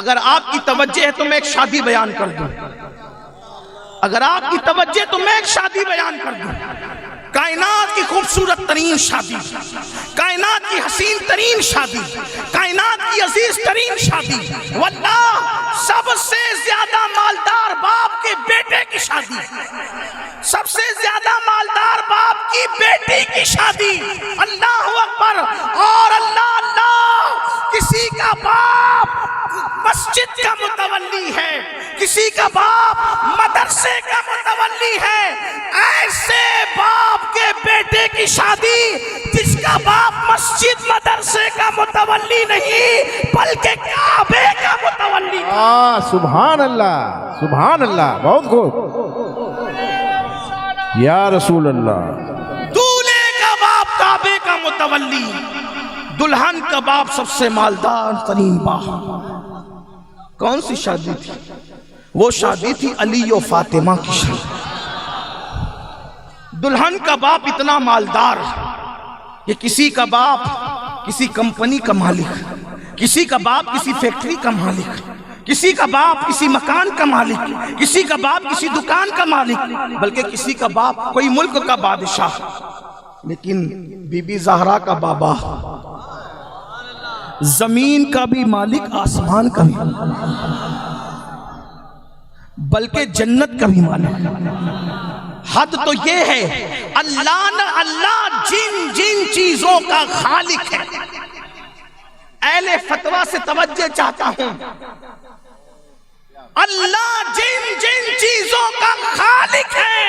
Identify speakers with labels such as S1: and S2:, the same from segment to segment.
S1: اگر آپ کی توجہ ہے تو میں ایک شادی بیان کر دوں، اگر آپ کی توجہ تو میں ایک شادی بیان کر دوں، کائنات کی خوبصورت ترین شادی، کائنات کی حسین ترین شادی، کائنات کی عزیز ترین شادی، واللہ سب سے زیادہ مالدار باپ کے بیٹے کی شادی، سب سے زیادہ مالدار باپ کی بیٹی کی شادی، اللہ اکبر اور اللہ اللہ۔ کسی کا باپ مسجد کا متولی ہے، کسی کا باپ مدرسے کا متولی ہے، ایسے باپ کے بیٹے کی شادی جس کا باپ مسجد مدرسے کا متولی نہیں بلکہ کعبے کا متولی ہے۔
S2: سبحان اللہ، سبحان اللہ، بہت خوب یا رسول اللہ۔
S1: دولہے کا باپ کعبے کا متولی، دلہن کا باپ سب سے مالدار ترین باپ۔ کون سی شادی تھی؟ وہ شادی تھی علی و فاطمہ کی شادی۔ دلہن کا باپ اتنا مالدار کہ کسی کا باپ کسی کمپنی کا مالک، کسی کا باپ کسی فیکٹری کا مالک، کسی کا باپ کسی مکان کا مالک، کسی کا باپ کسی دکان کا مالک، بلکہ کسی کا باپ کوئی ملک کا بادشاہ۔ لیکن بی بی زہرا کا بابا زمین کا بھی مالک، آسمان کا بھی، بلکہ جنت کا بھی مالک۔ حد تو یہ ہے اللہ جن جن چیزوں کا خالق ہے، اہل فتویٰ سے توجہ چاہتا ہوں، اللہ جن جن چیزوں کا خالق ہے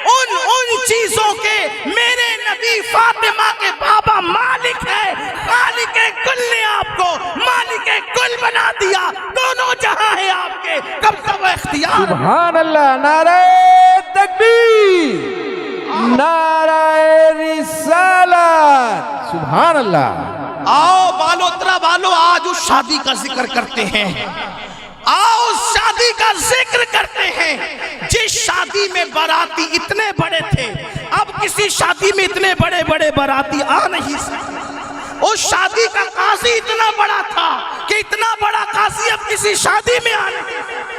S1: ان چیزوں کے میرے نبی فاطمہ کے بابا مالک ہے۔ خالق کل نے آپ کو مالک کل بنا دیا، دونوں جہاں ہے آپ کے، قبضہ و اختیار۔
S2: سبحان اللہ، نعرہ تکبیر، نعرہ رسالت، سبحان اللہ۔
S1: آؤ بالوترا والو، آج اس شادی کا ذکر کرتے ہیں، آؤ اس شادی کا ذکر کرتے ہیں جس شادی میں باراتی اتنے بڑے تھے، اب کسی شادی میں اتنے بڑے بڑے باراتی آ نہیں سکتے۔ اس شادی کا قاضی اتنا بڑا تھا کہ اتنا بڑا قاضی اب کسی شادی میں آ نہیں سکتا۔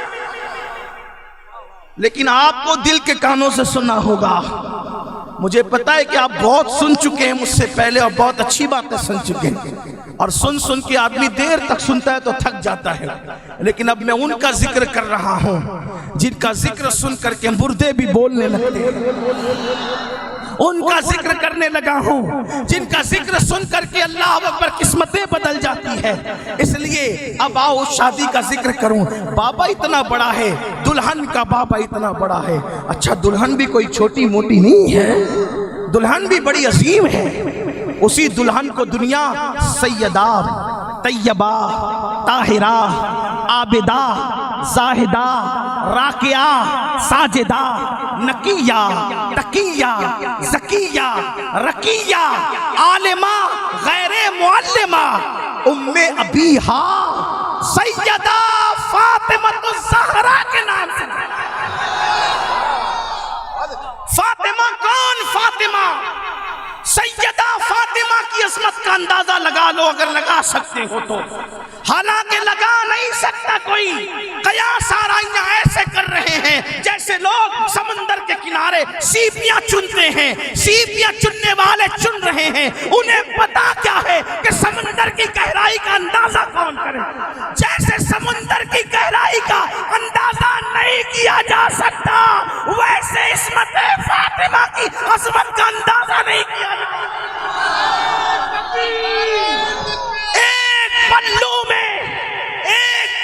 S1: لیکن آپ کو دل کے کانوں سے سننا ہوگا۔ مجھے پتا ہے کہ آپ بہت سن چکے ہیں مجھ سے پہلے اور بہت اچھی باتیں سن چکے ہیں، اور سن کے آدمی دیر تک سنتا ہے تو تھک جاتا ہے، لیکن اب میں ان کا ذکر کر رہا ہوں جن کا ذکر سن کر کے مردے بھی بولنے لگتے ہیں، ان کا ذکر کرنے لگا ہوں جن کا ذکر سن کر کے اللہ اکبر قسمتیں بدل جاتی ہے۔ اس لیے اب آؤ اس شادی کا ذکر کروں۔ بابا اتنا بڑا ہے، دلہن کا بابا اتنا بڑا ہے۔ اچھا، دلہن بھی کوئی چھوٹی موٹی نہیں ہے، دلہن بھی بڑی عظیم ہے۔ اسی دلہن کو دنیا سیدہ، طیبہ، طاہرہ، عابدہ، زاہدہ، راکعہ، ساجدہ، نقیہ، تقیہ، زکیہ، رقیہ، عالمہ، غیر معلمہ، ام ابیہا، سیدہ فاطمہ الزہرا کے نام سے۔ فاطمہ کون؟ فاطمہ سیدہ فاطمہ کی عظمت کا اندازہ لگا لو اگر لگا سکتے ہو تو، حالانکہ لگا نہیں سکتا کوئی۔ قیاس آرائیاں ایسے کر رہے ہیں جیسے لوگ سمندر کے کنارے سیپیاں چنتے ہیں، سیپیاں چننے والے چن رہے ہیں، انہیں پتا کیا ہے کہ سمندر کی گہرائی کا اندازہ کون کرے۔ جیسے سمندر کی گہرائی کا اندازہ نہیں کیا جا سکتا، ویسے عصمت فاطمہ کی عظمت کا اندازہ نہیں کیا جا سکتا۔ ایک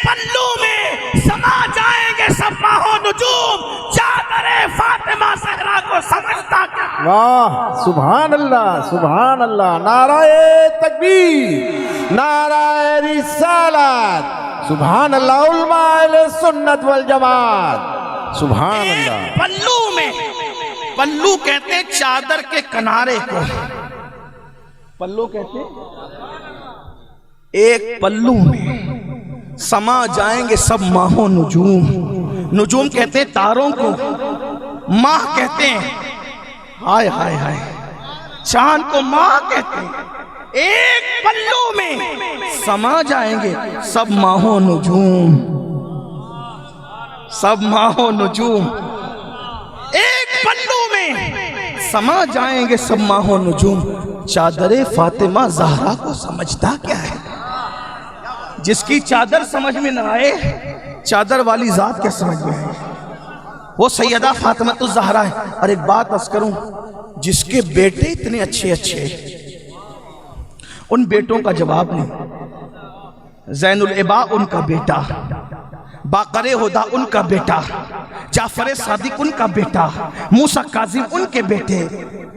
S1: پلو میں سما جائیں گے سب ماہ و نجوم، چادر فاطمہ زہرا کو سمجھتا کیا؟
S2: واہ، سبحان اللہ، سبحان اللہ، نعرہ تکبیر، نعرہ رسالت، سبحان اللہ، علماء اہل سنت والجماعت، سبحان اللہ۔
S1: پلو میں، پلو کہتے ہیں چادر کے کنارے کو، پلو کہتے ہیں ایک پلو میں سما جائیں گے سب ماہ و نجوم۔ نجوم کہتے ہیں تاروں کو، ماہ کہتے ہیں ہائے ہائے ہائے، چاند کو ماہ کہتے ہیں۔ ایک پلو میں سما جائیں گے سب ماہو نجوم، سب ماہو نجوم، ایک پلو میں سما جائیں گے سب ماہو نجوم۔ چادر فاطمہ زہرا کو سمجھتا کیا ہے؟ جس کی چادر سمجھ میں نہ آئے چادر والی ذات کیا سمجھ میں آئے؟ وہ سیدہ فاطمہ الزہرا ہے۔ اور ایک بات عرض کروں، جس کے بیٹے اتنے اچھے اچھے، ان بیٹوں کا جواب نہیں۔ زین العبا ان کا بیٹا، باقر ہدا ان کا بیٹا، جعفر صادق ان کا بیٹا، موسیٰ کاظم ان کے بیٹے،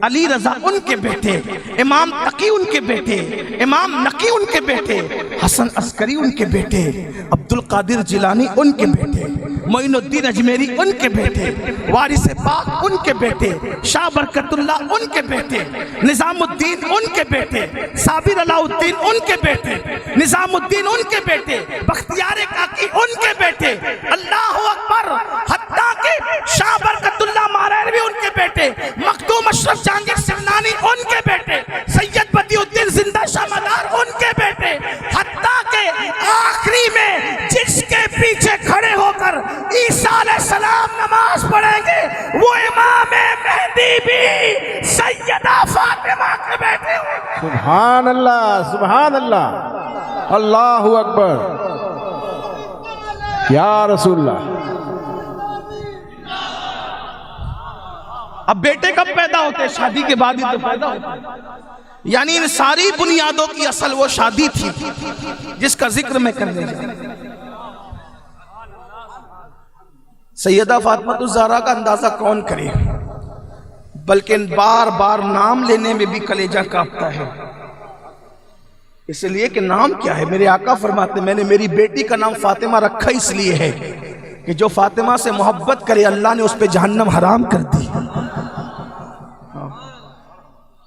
S1: علی رضا ان کے بیٹے، امام تقی ان کے بیٹے، امام نقی ان کے بیٹے، حسن عسکری ان کے بیٹے، عبد القادر جیلانی ان کے بیٹے، معین الدین اجمیری ان کے بیٹے، وارث پاک ان کے بیٹے، شاہ برکت اللہ ان کے بیٹے، نظام الدین ان کے بیٹے، صابر علاء الدین ان کے بیٹے، نظام الدین ان کے بیٹے، بختیار کاکی ان کے بیٹے، اللہ اکبر، حتیٰ کہ شاہ برکت اللہ ماریروی ان کے بیٹے، مخدوم اشرف جہانگیر سمنانی ان کے بیٹے، سید بدیع الدین زندہ شاہ مدار ان کے بیٹے، حتیٰ کہ آخری میں جس کے پیچھے کھڑے ہو کر عیسیٰ علیہ السلام نماز پڑھیں گے وہ امام مہدی بھی سیدہ فاطمہ کے بیٹے ہوں۔
S2: سبحان اللہ، سبحان اللہ، اللہ اکبر، یا رسول اللہ۔
S1: اب بیٹے کب پیدا ہوتے؟ شادی کے بعد ہی تو پیدا ہوتے۔ یعنی ان ساری بنیادوں کی اصل وہ شادی تھی جس کا ذکر میں کرنے جا رہا ہوں۔ سیدہ فاطمہ الزہرا کا اندازہ کون کرے، بلکہ بار بار نام لینے میں بھی کلیجہ کانپتا ہے، اس لیے کہ نام کیا ہے؟ میرے آقا فرماتے میں نے میری بیٹی کا نام فاطمہ رکھا اس لیے ہے کہ جو فاطمہ سے محبت کرے اللہ نے اس پہ جہنم حرام کر دی۔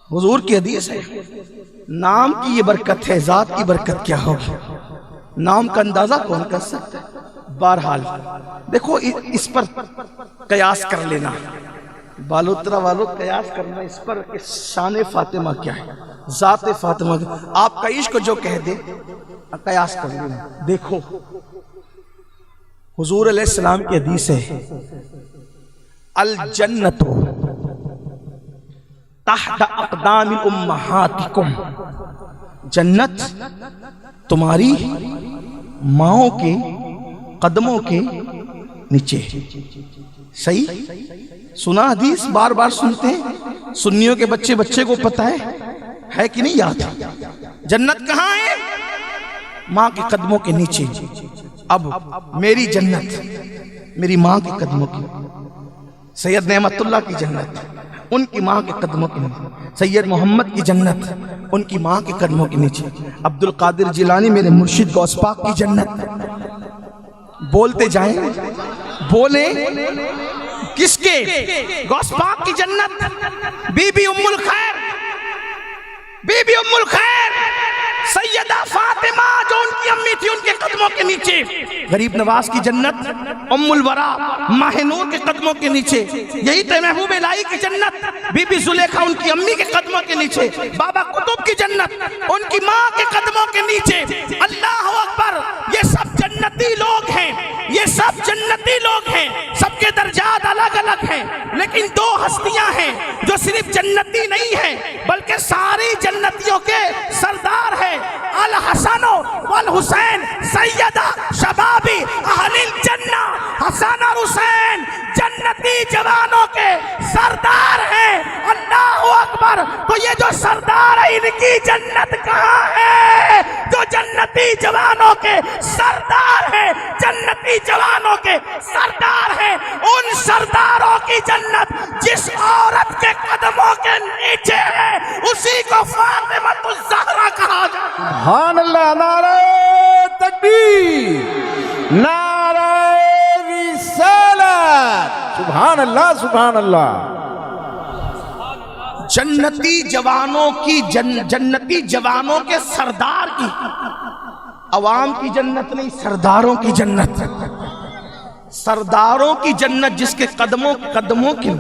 S1: حضور کی حدیث ہے، نام کی یہ برکت ہے، ذات کی برکت کیا ہوگی؟ نام کا اندازہ کون کر سکتا ہے؟ بہرحال دیکھو اس پر قیاس کر لینا، بالوترا والوں قیاس کرنا اس پر کہ شان فاطمہ کیا ہے، ذات فاطمہ کیا ہے۔ آپ کا عشق جو کہہ دے قیاس کر لینا۔ دیکھو حضور علیہ السلام کی حدیث ہے، الجنت تحت اقدام امہاتکم، جنت تمہاری ماؤں کے قدموں کے نیچے۔ صحیح سنا حدیث، بار بار سنتے ہیں، سنیوں کے بچے بچے کو پتہ ہے کہ نہیں یاد؟ جنت کہاں ہے؟ ماں کے قدموں کے نیچے۔ اب میری جنت میری ماں کے قدموں کی، سید نعمت اللہ کی جنت ان کی ماں کے قدموں کے نیچے، سید محمد کی جنت ان کی ماں کے قدموں کے نیچے، عبد القادر جیلانی میرے مرشد غوث پاک کی جنت۔ بولتے جائیں، بولیں کس کے؟ غوث پاک کی جنت، بی بی ام الخیر، بی بی ام الخیر سیدہ فاطمہ جو ان کی امی تھی ان کے قدموں کے نیچے، غریب نواز کی جنت ام الورا ماہ نور کے قدموں کے نیچے، یہی تو محبوب الہی کی جنت بی بی زلیخا ان کی امی کے قدموں کے نیچے، بابا قطب کی جنت ان کی ماں کے قدموں کے نیچے۔ اللہ اکبر، یہ سب جنتی لوگ ہیں، یہ سب جنتی لوگ ہیں، سب کے درجات الگ الگ ہیں، لیکن دو ہستیاں ہیں جو صرف جنتی نہیں ہیں بلکہ ساری جنتیوں کے سردار ہیں، الحسن والحسین سیدہ شبابی اہل الجنہ، حسن اور حسین جنتی جوانوں کے سردار ہیں۔ اللہ اکبر، تو یہ جو سردار ہے ان کی جنت کہاں ہے؟ جو جنتی جوانوں کے سردار ہیں، جنتی جوانوں کے سردار ہیں، ان سرداروں کی جنت جس عورت کے قدموں کے نیچے ہے اسی کو فاطمہ الزہرا کہا جاتا ہے۔
S2: سبحان اللہ، نعرہ تکبیر، نعرہ رسالت، سبحان اللہ، سبحان اللہ۔
S1: جنتی جوانوں کی جنتی جوانوں کے سردار کی، عوام کی جنت نہیں، سرداروں کی جنت، سرداروں کی جنت جس کے قدموں کے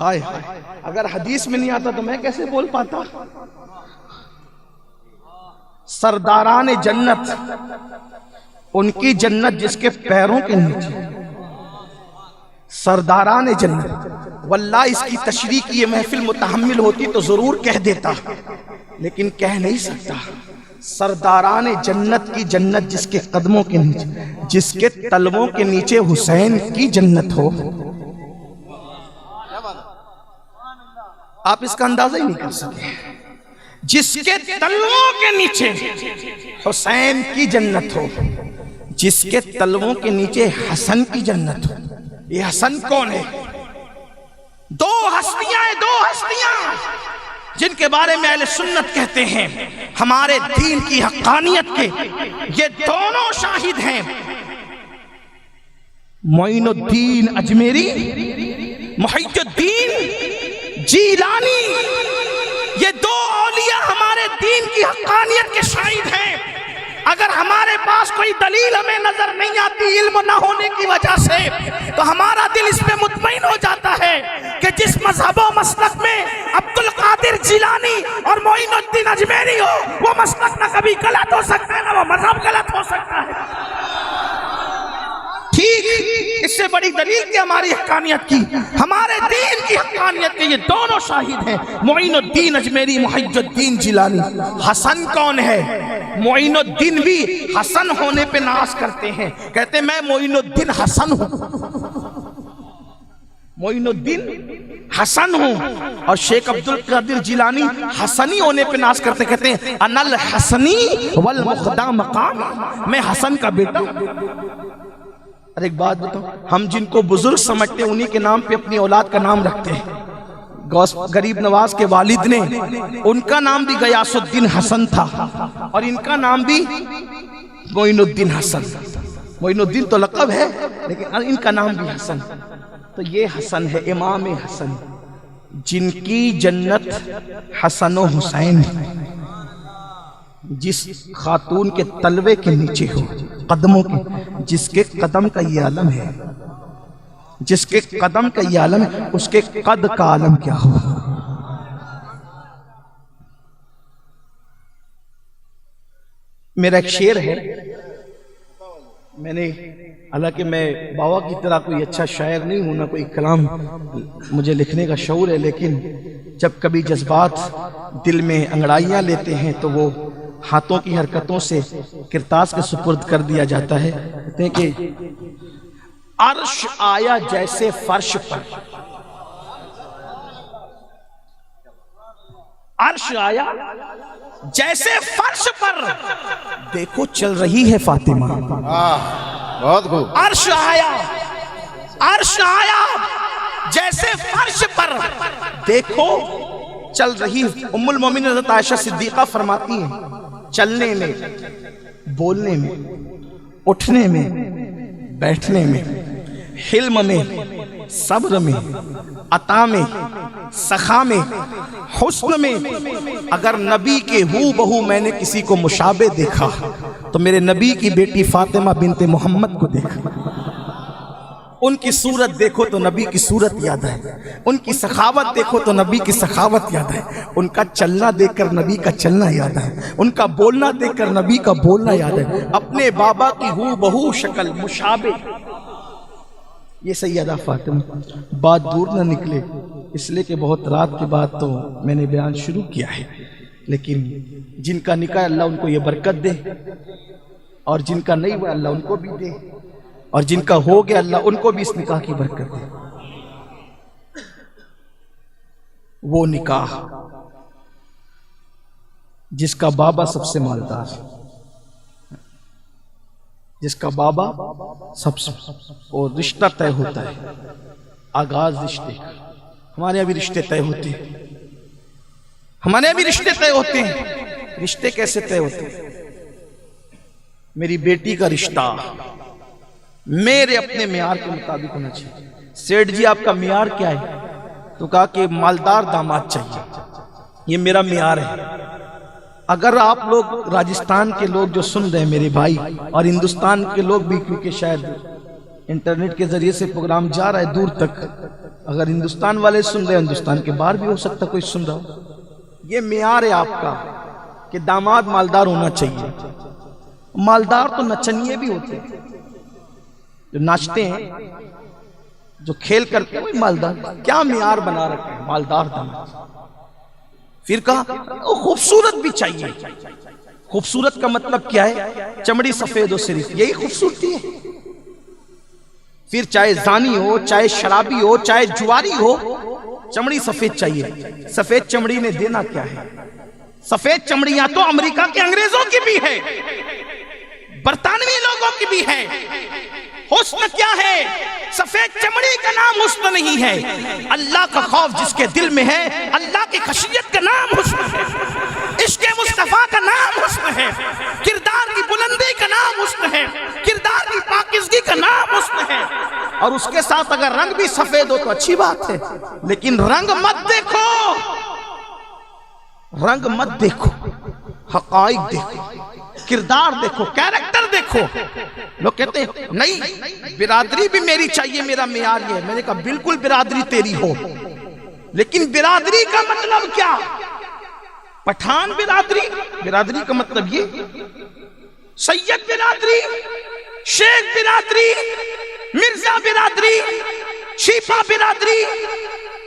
S1: ہائے ہائے، اگر حدیث میں نہیں آتا تو میں کیسے بول پاتا؟ سرداران جنت، ان کی جنت جس کے پیروں کے نیچے، سرداران جنت. واللہ اس کی تشریح کی یہ محفل متحمل ہوتی تو ضرور کہہ دیتا، لیکن کہہ نہیں سکتا. سرداران جنت کی جنت جس کے قدموں کے نیچے، جس کے تلووں کے نیچے حسین کی جنت ہو. آپ اس کا اندازہ ہی نہیں کر سکے. جس کے تلووں کے نیچے حسین کی جنت ہو، جس کے تلووں کے نیچے حسن کی جنت ہو. یہ حسن کون ہے؟ دو ہستیاں جن کے بارے میں اہل سنت کہتے ہیں ہمارے دین کی حقانیت کے یہ دونوں شاہد ہیں. معین الدین اجمیری، محی الدین جیلانی، یہ دو اولیاء ہمارے دین کی حقانیت کے شاہد ہیں. اگر ہمارے پاس کوئی دلیل ہمیں نظر نہیں آتی علم نہ ہونے کی وجہ سے، تو ہمارا دل اس پہ مطمئن ہو جاتا ہے کہ جس مذہب و مسلک میں عبد القادر جیلانی اور معین الدین اجمیری ہو، وہ مسلک نہ کبھی غلط ہو سکتا ہے نہ وہ مذہب غلط ہو سکتا ہے. ٹھیک، اس سے بڑی دلیل کی ہماری حقانیت کی، ہمارے دین کی حقانیت کے یہ دونوں شاہد ہیں، معین الدین اجمیری، محی الدین جیلانی. حسن کون ہے؟ معین الدین بھی حسن ہونے پہ ناز کرتے ہیں، کہتے ہیں میں معین الدین حسن ہوں، معین الدین حسن ہوں. اور شیخ عبد القادر جیلانی حسنی ہونے پہ ناز کرتے، کہتے ہیں انا الحسنی والمخدا مقام، میں حسن کا بیٹا. اور ایک بات بتاؤ، ہم جن کو بزرگ سمجھتے ہیں انہی کے نام پہ اپنی اولاد کا نام رکھتے ہیں. غریب نواز کے والد نے، ان کا نام بھی غیاث الدین حسن تھا اور ان کا نام بھی معین الدین حسن. معین الدین تو لقب ہے لیکن ان کا نام بھی حسن. تو یہ حسن ہے، امام حسن، جن کی جنت حسن و حسین، جس خاتون کے تلوے کے نیچے ہو، قدموں کے، جس کے قدم کا یہ عالم ہے، جس کے قدم کا یہ عالم ہے، اس کے قد کا عالم کیا ہو. میرا ایک شعر ہے، میں نے، حالانکہ میں بابا کی طرح کوئی اچھا شاعر نہیں ہوں، نہ کوئی کلام مجھے لکھنے کا شعور ہے، لیکن جب کبھی جذبات دل میں انگڑائیاں لیتے ہیں تو وہ ہاتھوں کی حرکتوں سے کرتاس کے سپرد کر دیا جاتا ہے. کہتے ہیں کہ عرش آیا جیسے فرش پر، عرش آیا جیسے فرش پر، دیکھو چل رہی ہے فاطمہ.
S2: بہت خوب.
S1: عرش آیا جیسے فرش پر، دیکھو چل رہی. ام المومنین حضرت عائشہ صدیقہ فرماتی ہیں چلنے میں، بولنے میں، اٹھنے میں، بیٹھنے میں، حلم میں، صبر میں، عطا میں، سخا میں، حسن میں، اگر نبی کے ہو بہو میں نے کسی کو مشابہ دیکھا تو میرے نبی کی بیٹی فاطمہ بنت محمد کو دیکھا. ان کی صورت دیکھو تو نبی کی صورت یاد ہے، ان کی سخاوت دیکھو تو نبی کی سخاوت یاد ہے، ان کا چلنا دیکھ کر نبی کا چلنا یاد ہے، ان کا بولنا دیکھ کر نبی کا بولنا یاد ہے. اپنے بابا کی ہو بہو شکل مشابہ. یہ سیدہ فاطمہ. بات دور نہ نکلے اس لیے کہ بہت رات کے بعد تو میں نے بیان شروع کیا ہے، لیکن جن کا نکاح اللہ ان کو یہ برکت دے، اور جن کا نہیں ہوا اللہ ان کو بھی دے، اور جن کا ہو گیا اللہ ان کو بھی اس نکاح کی برکت دے. وہ نکاح جس کا بابا سب سے مالدار، جس کا بابا سب سے، اور رشتہ طے ہوتا ہے، آغاز رشتے. ہمارے یہاں بھی رشتے طے ہوتے ہیں، ہمارے یہاں بھی رشتے طے ہوتے ہیں. رشتے کیسے طے ہوتے ہیں؟ میری بیٹی کا رشتہ میرے اپنے معیار کے مطابق ہونا چاہیے. سیٹھ جی آپ کا معیار کیا ہے؟ تو کہا کہ مالدار داماد چاہیے. یہ میرا معیار ہے. اگر آپ لوگ راجستھان کے لوگ جو سن رہے ہیں میرے بھائی، اور ہندوستان کے لوگ بھی، کیونکہ شاید انٹرنیٹ کے ذریعے سے پروگرام جا رہا ہے دور تک، اگر ہندوستان والے سن رہے ہیں، ہندوستان کے باہر بھی ہو سکتا کوئی سن رہا ہو، یہ معیار ہے آپ کا. کہ داماد مالدار ہونا چاہیے. مالدار تو نچنیے بھی ہوتے ہیں جو ناچتے ہیں, جو کھیل کرتے ہیں, وہی مالدار. کیا معیار بنا رکھے ہیں مالدار داماد. پھر کہا وہ خوبصورت بھی چاہیے. خوبصورت کا مطلب کیا ہے؟ چمڑی سفید ہو صرف, یہی خوبصورتی ہے. پھر چاہے زانی ہو, چاہے شرابی ہو, چاہے جواری ہو, چمڑی سفید چاہیے. سفید چمڑی نے دینا کیا ہے؟ سفید چمڑیاں تو امریکہ کے انگریزوں کی بھی ہے, برطانوی لوگوں کی بھی ہے. حسن کیا ہے؟ سفید چمڑی کا نام حسن نہیں ہے. اللہ کا خوف جس کے دل میں ہے, اللہ کی خشیت کا نام حسن ہے. عشق مصطفیٰ کا نام حسن ہے. کردار کی بلندی کا نام حسن ہے. کردار کی پاکیزگی کا نام حسن ہے. اور اس کے ساتھ اگر رنگ بھی سفید ہو تو اچھی بات ہے, لیکن رنگ مت دیکھو, رنگ مت دیکھو, حقائق دیکھو, کردار دیکھو, کیریکٹر دیکھو. لوگ کہتے ہیں نہیں برادری بھی میری چاہیے, میرا معیار یہ ہے. میں نے کہا بالکل برادری تیری ہو, لیکن برادری کا مطلب کیا؟ پٹھان برادری, برادری کا مطلب یہ سید برادری, شیخ برادری, مرزا برادری, شیفا برادری,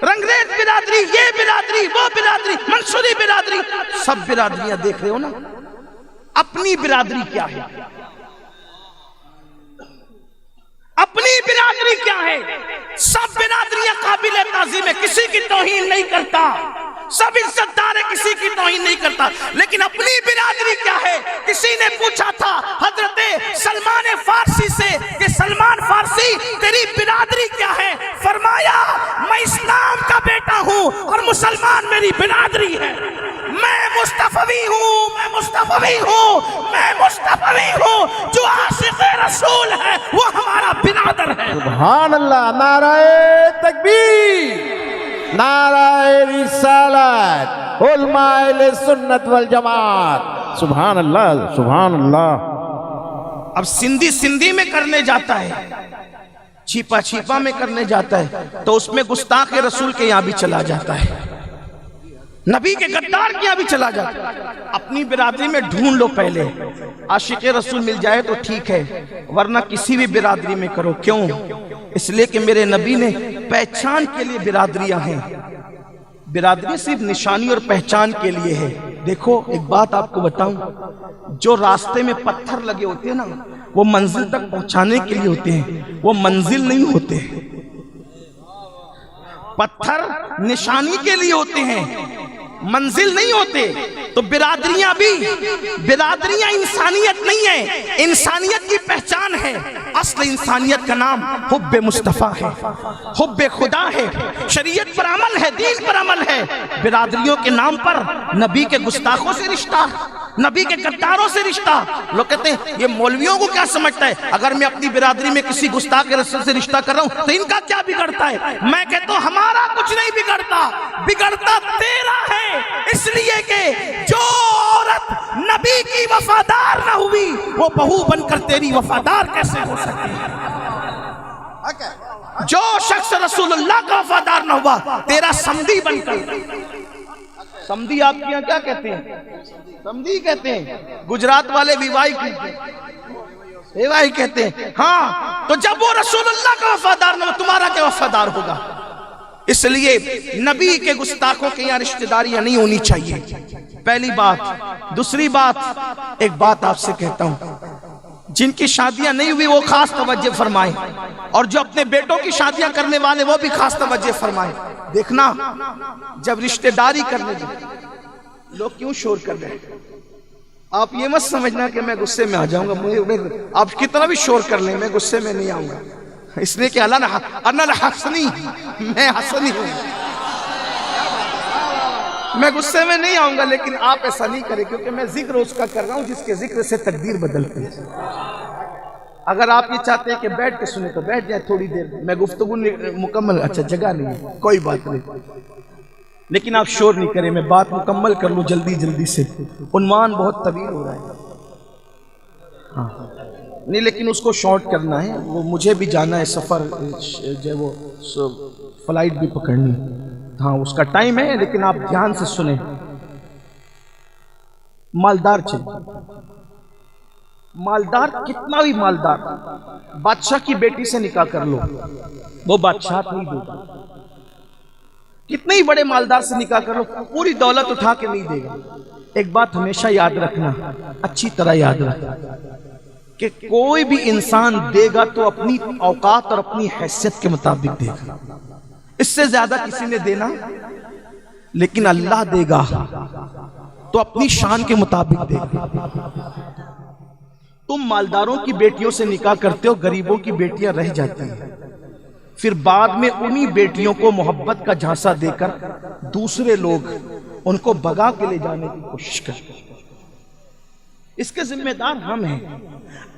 S1: رنگریز برادری, یہ برادری, وہ برادری, منصوری برادری, سب برادریاں دیکھ رہے ہو نا. اپنی برادری کیا ہے؟ اپنی برادری کیا ہے؟ سب برادریاں قابل تعظیم ہے, کسی کی توہین نہیں کرتا, سب عزت دار ہے, کسی کی توہین نہیں کرتا. لیکن اپنی برادری کیا ہے؟ کسی نے پوچھا تھا حضرت سلمان فارسی سے کہ سلمان فارسی تیری برادری کیا ہے؟ فرمایا میں اسلام کا بیٹا ہوں اور مسلمان میری برادری ہے. میں مصطفی ہوں, میں مصطفی ہوں, میں مصطفی ہوں. جو عاشق رسول ہے وہ ہمارا برادر ہے.
S2: سبحان اللہ. نعرہ تکبیر, نعرہ رسالت, علماء اہل سنت والجماعت. سبحان اللہ, سبحان اللہ.
S1: اب سندھی میں کرنے جاتا ہے, چھیپا چھیپا میں کرنے جاتا ہے, تو اس میں گستاخ رسول کے یہاں بھی چلا جاتا ہے, نبی کے غدار کے یہاں بھی چلا جاتا ہے. اپنی برادری میں ڈھونڈ لو پہلے, عاشق رسول مل جائے تو ٹھیک ہے, ورنہ کسی بھی برادری میں کرو. کیوں؟ اس لیے کہ میرے نبی نے پہچان کے لیے برادریاں ہیں. برادری صرف نشانی اور پہچان کے لیے ہے. دیکھو ایک بات آپ کو بتاؤں, جو راستے میں پتھر لگے ہوتے ہیں نا, وہ منزل تک پہنچانے کے لیے ہوتے ہیں, وہ منزل نہیں ہوتے. پتھر نشانی کے لیے ہوتے ہیں, منزل نہیں ہوتے. تو برادریاں بھی, برادریاں انسانیت نہیں ہے, انسانیت کی پہچان ہے. اصل انسانیت کا نام حب مصطفیٰ ہے, حب خدا ہے, شریعت پر عمل ہے, دین پر عمل ہے. برادریوں کے نام پر نبی کے گستاخوں سے رشتہ, نبی کے غداروں سے رشتہ. لوگ کہتے ہیں یہ مولویوں کو کیا سمجھتا ہے, اگر میں اپنی برادری میں کسی گستاخ رسول سے رشتہ کر رہا ہوں تو ان کا کیا بگڑتا ہے؟ میں کہتا ہوں ہمارا کچھ نہیں بگڑتا, بگڑتا تیرا ہے. اس لیے کہ جو عورت نبی کی وفادار نہ ہوئی وہ بہو بن کر تیری وفادار کیسے ہو سکتی ہے؟ جو شخص رسول اللہ کا وفادار نہ ہوا تیرا سمدھی بن کر. سمدھی آپ کے یہاں کیا کہتے ہیں؟ سمدھی کہتے ہیں. گجرات والے ویوائی کہتے ہیں, ویوائی کہتے ہیں. ہاں, تو جب وہ رسول اللہ کا وفادار نہ ہوا تمہارا کیا وفادار ہوگا؟ اس لیے نبی کے گستاخوں کے یہاں رشتہ داریاں نہیں ہونی چاہیے, پہلی بات. دوسری بات, ایک بات آپ سے کہتا ہوں, جن کی شادیاں نہیں ہوئی وہ خاص توجہ فرمائیں, اور جو اپنے بیٹوں کی شادیاں کرنے والے وہ بھی خاص توجہ فرمائیں. دیکھنا جب رشتہ داری کرنے جائیں لوگ کیوں شور کر رہے ہیں. آپ یہ مت سمجھنا کہ میں غصے میں آ جاؤں گا, آپ کتنا بھی شور کر لیں میں غصے میں نہیں آؤں گا, اس لیے کہ انا الحسنی, میں حسنی ہوں, میں غصے میں نہیں آؤں گا. لیکن آپ ایسا نہیں کریں کیونکہ میں ذکر اس کا کر رہا ہوں جس کے ذکر سے تقدیر بدلتی ہے. اگر آپ یہ چاہتے ہیں کہ بیٹھ کے سنیں تو بیٹھ جائیں تھوڑی دیر, میں گفتگو مکمل, اچھا جگہ نہیں ہے کوئی بات نہیں, لیکن آپ شور نہیں کریں, میں بات مکمل کر لوں جلدی جلدی سے. عنوان بہت طویل ہو رہا ہے, ہاں نہیں, لیکن اس کو شارٹ کرنا ہے. وہ مجھے بھی جانا ہے سفر, جو وہ فلائٹ بھی پکڑنی, ہاں اس کا ٹائم ہے, لیکن آپ دھیان سے سنیں. مالدار چاہیے، مالدار، کتنا بھی مالدار، بادشاہ کی بیٹی سے نکاح کر لو وہ بادشاہ نہیں دے گا، کتنے ہی بڑے مالدار سے نکاح کر لو پوری دولت اٹھا کے نہیں دے گا۔ ایک بات ہمیشہ یاد رکھنا، اچھی طرح یاد رکھنا کہ کوئی بھی انسان دے گا تو اپنی اوقات اور اپنی حیثیت کے مطابق دے گا، اس سے زیادہ کسی نے دینا، لیکن اللہ دے گا تو اپنی شان کے مطابق دے گا۔ تم مالداروں کی بیٹیوں سے نکاح کرتے ہو، غریبوں کی بیٹیاں رہ جاتی ہیں، پھر بعد میں انہی بیٹیوں کو محبت کا جھانسا دے کر دوسرے لوگ ان کو بھگا کے لے جانے کی کوشش کرتے ہیں۔ اس کے ذمہ دار ہم ہیں۔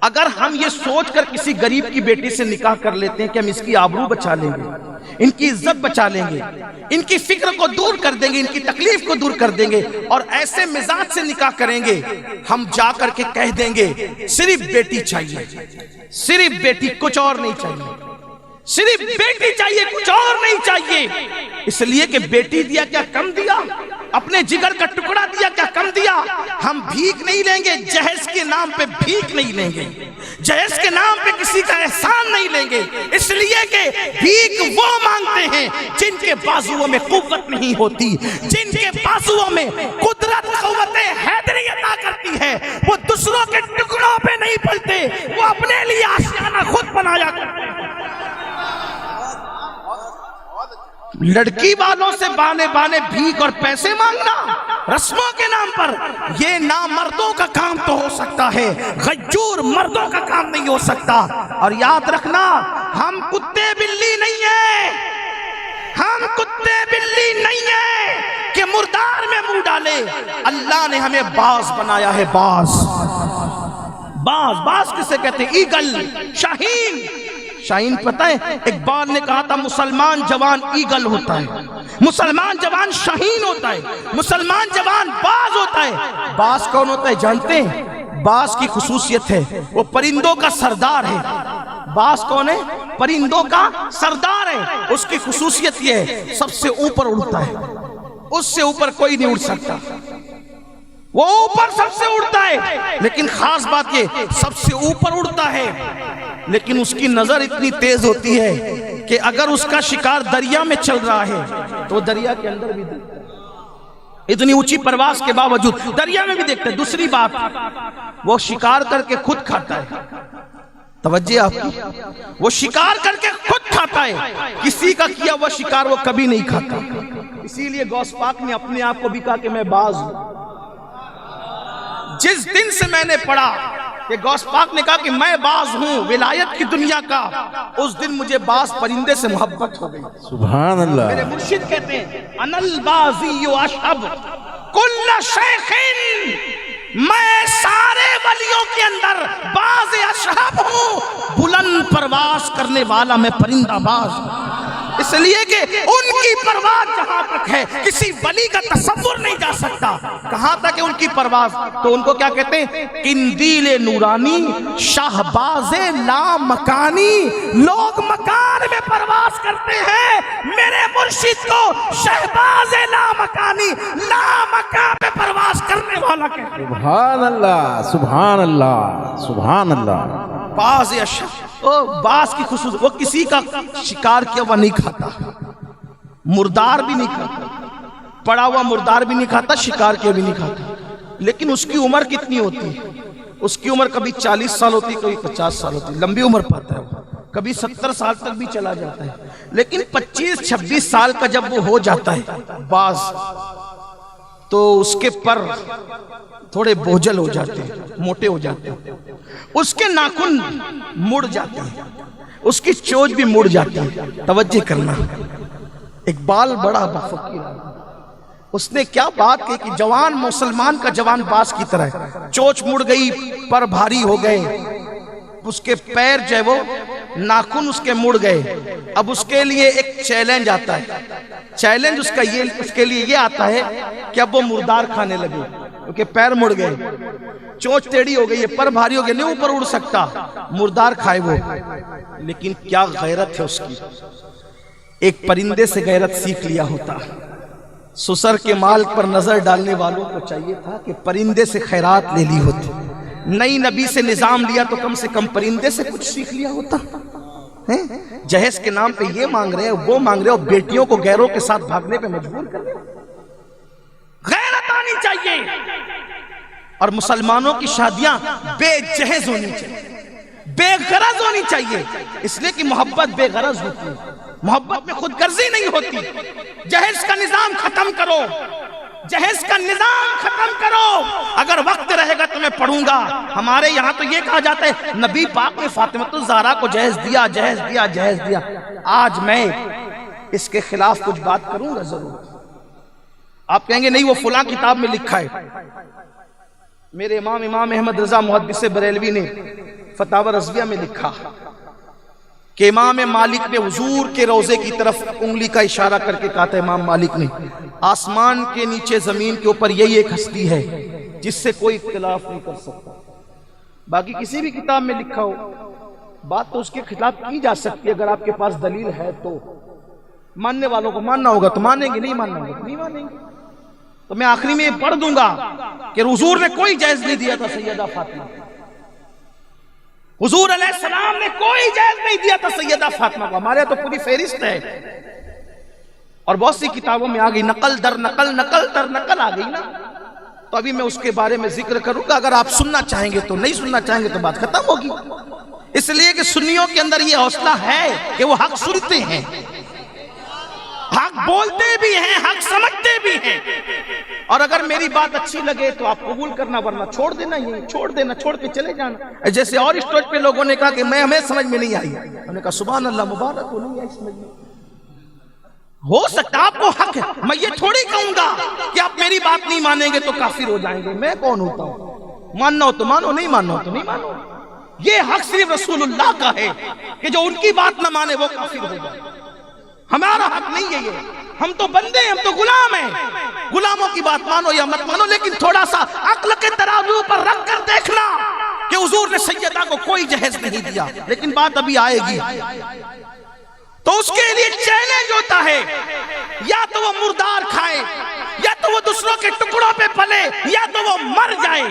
S1: اگر ہم یہ سوچ کر کسی غریب کی بیٹی سے نکاح کر لیتے ہیں کہ ہم اس کی آبرو بچا لیں گے، ان کی عزت بچا لیں گے، ان کی فکر کو دور کر دیں گے، ان کی تکلیف کو دور کر دیں گے، اور ایسے مزاج سے نکاح کریں گے، ہم جا کر کے کہہ دیں گے صرف بیٹی چاہیے، صرف بیٹی، کچھ اور نہیں چاہیے، صرف بیٹی چاہیے، کچھ اور نہیں چاہیے، اس لیے کہ بیٹی دیا کیا کم دیا، اپنے جگر کا ٹکڑا دیا کیا کم دیا۔ ہم بھیک نہیں لیں گے، جہیز کے نام پہ بھیک نہیں لیں گے، جہیز کے نام پہ کسی کا احسان نہیں لیں گے، اس لیے کہ بھیک وہ مانگتے ہیں جن کے بازوؤں میں قوت نہیں ہوتی، جن کے بازوؤں میں قدرت قوت حیدری عطا کرتی ہے، وہ دوسروں کے ٹکڑوں پہ نہیں پلتے، وہ اپنے لیے آشیانہ خود بنایا کرتے ہیں۔ لڑکی والوں سے بانے بانے بھیک اور پیسے مانگنا رسموں کے نام پر، یہ نامردوں کا کام تو ہو سکتا ہے، غیور مردوں کا کام نہیں ہو سکتا۔ اور یاد رکھنا، ہم کتے بلی نہیں ہیں، ہم کتے بلی نہیں ہیں کہ مردار میں منہ ڈالے۔ اللہ نے ہمیں باز بنایا ہے، باز، باز، باز کسے کہتے ہیں؟ ایگل، شاہین۔ شاہین پتہ ہے، اقبال نے کہا تھا مسلمان جوان ایگل ہوتا ہے، مسلمان جوان شاہین ہوتا ہے، مسلمان جوان باز ہوتا ہے۔ باز کون ہوتا ہے جانتے ہیں؟ باز کی خصوصیت ہے وہ پرندوں کا سردار ہے۔ باز کون ہے؟ پرندوں کا سردار ہے۔ اس کی خصوصیت یہ ہے سب سے اوپر اڑتا ہے، اس سے اوپر کوئی نہیں اڑ سکتا، وہ اوپر سب سے اڑتا ہے، لیکن خاص بات یہ سب سے اوپر اڑتا ہے، لیکن اس کی نظر اتنی تیز ہوتی ہے کہ اگر اس کا شکار دریا میں چل رہا ہے تو دریا کے اندر بھی دیکھتا ہے، اتنی اونچی پرواز کے باوجود دریا میں بھی دیکھتا ہے۔ دوسری بات، وہ شکار کر کے خود کھاتا ہے، توجہ آپ کی، وہ شکار کر کے خود کھاتا ہے، کسی کا کیا ہوا شکار وہ کبھی نہیں کھاتا۔ اسی لیے غوث پاک نے اپنے آپ کو بھی کہا کہ میں باز ہوں۔ جس دن سے میں نے پڑھا کہ غوث پاک نے کہا کہ میں باز ہوں ولایت کی دنیا کا، اس دن مجھے باز پرندے سے محبت ہو گئی۔
S2: سبحان اللہ۔
S1: میرے مرشد کہتے ہیں انا البازی اشہب کل شیخ، میں سارے ولیوں کے اندر باز اشہب ہوں، بلند پرواز کرنے والا میں پرندہ باز ہوں۔ اس لیے کہ ان کی پرواز جہاں تک ہے کسی ولی کا تصور نہیں جا سکتا۔ کہاں تک ہے ان کی پرواز؟ تو ان کو کیا کہتے ہیں؟ قندیل نورانی، شہباز لامکانی۔ لوگ مکان میں پرواز کرتے ہیں، میرے مرشد کو شہباز لامکانی، لامکان پہ پرواز کرنے والا کہتے ہیں۔
S2: سبحان اللہ، سبحان اللہ، سبحان اللہ۔
S1: باز اشہب، باز کی خصوص، وہ کسی کا شکار کیا ہوا نہیں کھاتا، مردار بھی نہیں کھاتا، پڑا ہوا مردار بھی نہیں کھاتا، شکار کیا بھی نہیں کھاتا۔ لیکن اس کی عمر کتنی ہوتی ہے؟ اس کی عمر کبھی 40 سال ہوتی ہے، کبھی 50 سال ہوتی ہے، لمبی عمر پاتا ہے وہ، کبھی 70 سال تک بھی چلا جاتا ہے۔ لیکن 25-26 سال کا جب وہ ہو جاتا ہے باز، تو اس کے پر تھوڑے بوجھل ہو جاتے ہیں، موٹے ہو جاتے ہیں، اس کے ناخن مڑ جاتے ہیں، اس کی چونچ بھی مڑ جاتی ہے۔ توجہ کرنا، اقبال بڑا بافقیر ہے، اس نے کیا بات کی کہ جوان مسلمان کا جوان باز کی طرح ہے، چونچ مڑ گئی، پر بھاری ہو گئے، اس کے پیر جو ہے وہ ناخن اس کے مڑ گئے۔ اب اس کے لیے ایک چیلنج آتا ہے، چیلنج اس کے لیے یہ آتا ہے کہ اب وہ مردار کھانے لگے، کیونکہ پیر مڑ گئے، چونچ ٹیڑھی ہو گئی ہے، پر بھاری ہو گئے، نہیں اوپر اڑ سکتا، مردار کھائے وہ۔ لیکن کیا غیرت ہے اس کی، ایک پرندے سے غیرت سیکھ لیا ہوتا، سسر کے مال پر نظر ڈالنے والوں کو چاہیے تھا کہ پرندے سے خیرات لے لی ہوتی، نئی نبی سے نظام لیا تو کم سے کم پرندے سے کچھ سیکھ لیا ہوتا۔ جہیز کے نام پہ یہ مانگ رہے ہیں وہ مانگ رہے ہیں، اور بیٹیوں کو غیروں کے ساتھ بھاگنے پہ مجبور کر رہے ہیں۔ غیرت آنی چاہیے، اور مسلمانوں کی شادیاں بے جہیز ہونی چاہیے، بے غرض ہونی چاہیے، اس لیے کہ محبت بے غرض ہوتی ہے، محبت میں خود غرضی نہیں ہوتی۔ جہیز کا نظام ختم کرو، جہیز کا نظام ختم کرو۔ اگر وقت رہے گا تو میں پڑھوں گا۔ ہمارے یہاں تو یہ کہا جاتا ہے نبی پاک نے فاطمہ الزہرا کو جہیز دیا، جہیز دیا، جہیز دیا۔ آج میں اس کے خلاف کچھ بات کروں گا ضرور۔ آپ کہیں گے نہیں وہ فلاں کتاب میں لکھا ہے۔ میرے امام احمد رضا محدث بریلوی نے فتاوی رضویہ میں لکھا کہ امام مالک نے حضور کے روضے کی طرف انگلی کا اشارہ کر کے کہا تھا، امام مالک نے، آسمان کے نیچے زمین کے اوپر یہی ایک ہستی ہے جس سے کوئی اختلاف نہیں کر سکتا۔ باقی کسی بھی کتاب میں لکھا ہو بات تو اس کے خلاف کی جا سکتی ہے، اگر آپ کے پاس دلیل ہے تو۔ ماننے والوں کو ماننا ہوگا تو مانیں گے، نہیں ماننا ہوگا تو نہیں مانیں گے۔ تو میں آخری میں یہ پڑھ دوں گا کہ حضور نے کوئی جائز نہیں دیا تھا سیدہ فاطمہ، حضور علیہ السلام نے کوئی جائز نہیں دیا تھا سیدہ فاطمہ کو۔ ہمارے تو پوری فہرست ہے، اور بہت سی کتابوں میں آ گئی، نقل در نقل، نقل در نقل آ گئی نا۔ تو ابھی میں اس کے بارے میں ذکر کروں گا، اگر آپ سننا چاہیں گے تو، نہیں سننا چاہیں گے تو بات ختم ہوگی۔ اس لیے کہ سنیوں کے اندر یہ حوصلہ ہے کہ وہ حق سنتے ہیں، حق بولتے بھی ہیں، حق سمجھتے بھی ہیں، اور اگر میری بات اچھی لگے تو آپ قبول کرنا، ورنہ چھوڑ دینا، یہ چھوڑ دینا، چھوڑ کے چلے جانا۔ جیسے اور اسٹیج پہ لوگوں نے کہا کہ ہمیں سمجھ میں نہیں آئی، ہم نے کہا سبحان اللہ، مبارک ہو، نہیں آئی سمجھ میں۔ ہو سکتا آپ کو حق ہے، میں یہ تھوڑی کہوں گا کہ آپ میری بات نہیں مانیں گے تو کافر ہو جائیں گے۔ میں کون ہوتا ہوں؟ ماننا ہو تو مانو، نہیں ماننا ہو تو نہیں مانو۔ یہ حق صرف رسول اللہ کا ہے کہ جو ان کی بات نہ مانے وہ کافر ہو جائے۔ ہمارا حق نہیں ہے یہ، ہم تو بندے ہیں، ہم تو غلام ہیں۔ غلاموں کی بات مانو یا مت مانو، لیکن تھوڑا سا عقل کے ترازو پر رکھ کر دیکھنا کہ حضور نے سیدہ کو کوئی جہیز نہیں دیا۔ لیکن بات ابھی آئے گی، تو اس کے لیے چیلنج ہوتا ہے، یا تو وہ مردار کھائے، یا تو وہ دوسروں کے ٹکڑوں پہ پلے، یا تو وہ مر جائے۔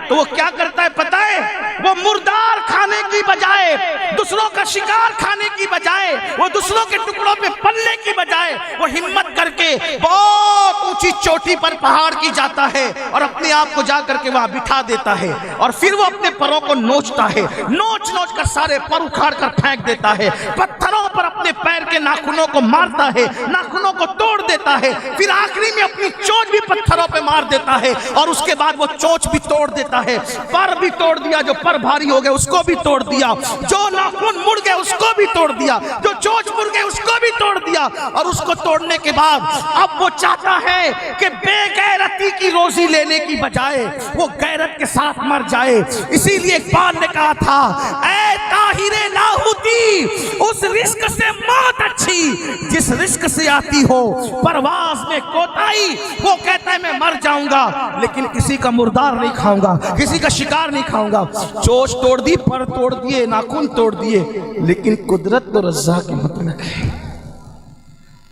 S1: تو وہ کیا کرتا ہے پتہ ہے؟ وہ مردار کھانے کی بجائے، دوسروں کا شکار کھانے کی بجائے، وہ دوسروں کے ٹکڑوں پہ پلنے کی بجائے، وہ ہمت کر کے بہت اونچی چوٹی پر پہاڑ کی جاتا ہے اور اپنے آپ کو جا کر کے وہاں بٹھا دیتا ہے، اور پھر وہ اپنے پروں کو نوچتا ہے، نوچ نوچ کر سارے پر اکھاڑ کر پھینک دیتا ہے، پتھروں پر اپنے پیر کے ناخنوں کو مارتا ہے، ناخنوں کو توڑ دیتا ہے، پھر آخری میں اپنی چونچ بھی پتھروں پہ مار دیتا ہے، اور اس کے بعد وہ چونچ بھی توڑ دیتا ہے، پر بھی توڑ دیا، جو پر بھاری ہو گئے اس کو بھی توڑ دیا، جو ناخن مڑ گئے اس کو بھی توڑ دیا، جو چونچ مڑ گئے اس کو بھی توڑ دیا، اور اس کو توڑنے کے بعد اب وہ چاہتا ہے کہ بے غیرتی کی روزی لینے کی بجائے وہ غیرت کے ساتھ مر جائے۔ اسی لیے اقبال نے کہا تھا، اے طاہر لاہوتی، اس رزق سے موت اچھی جس رزق سے آتی ہو پرواز میں کوتاہی۔ وہ کہتا ہے میں مر جاؤں گا لیکن کسی کا مردار نہیں کھاؤں گا، کسی کا شکار نہیں کھاؤں گا۔ چونچ توڑ دی، پر توڑ دیے، ناخن توڑ دیے، لیکن قدرت تو رزاق کی مطلق ہے۔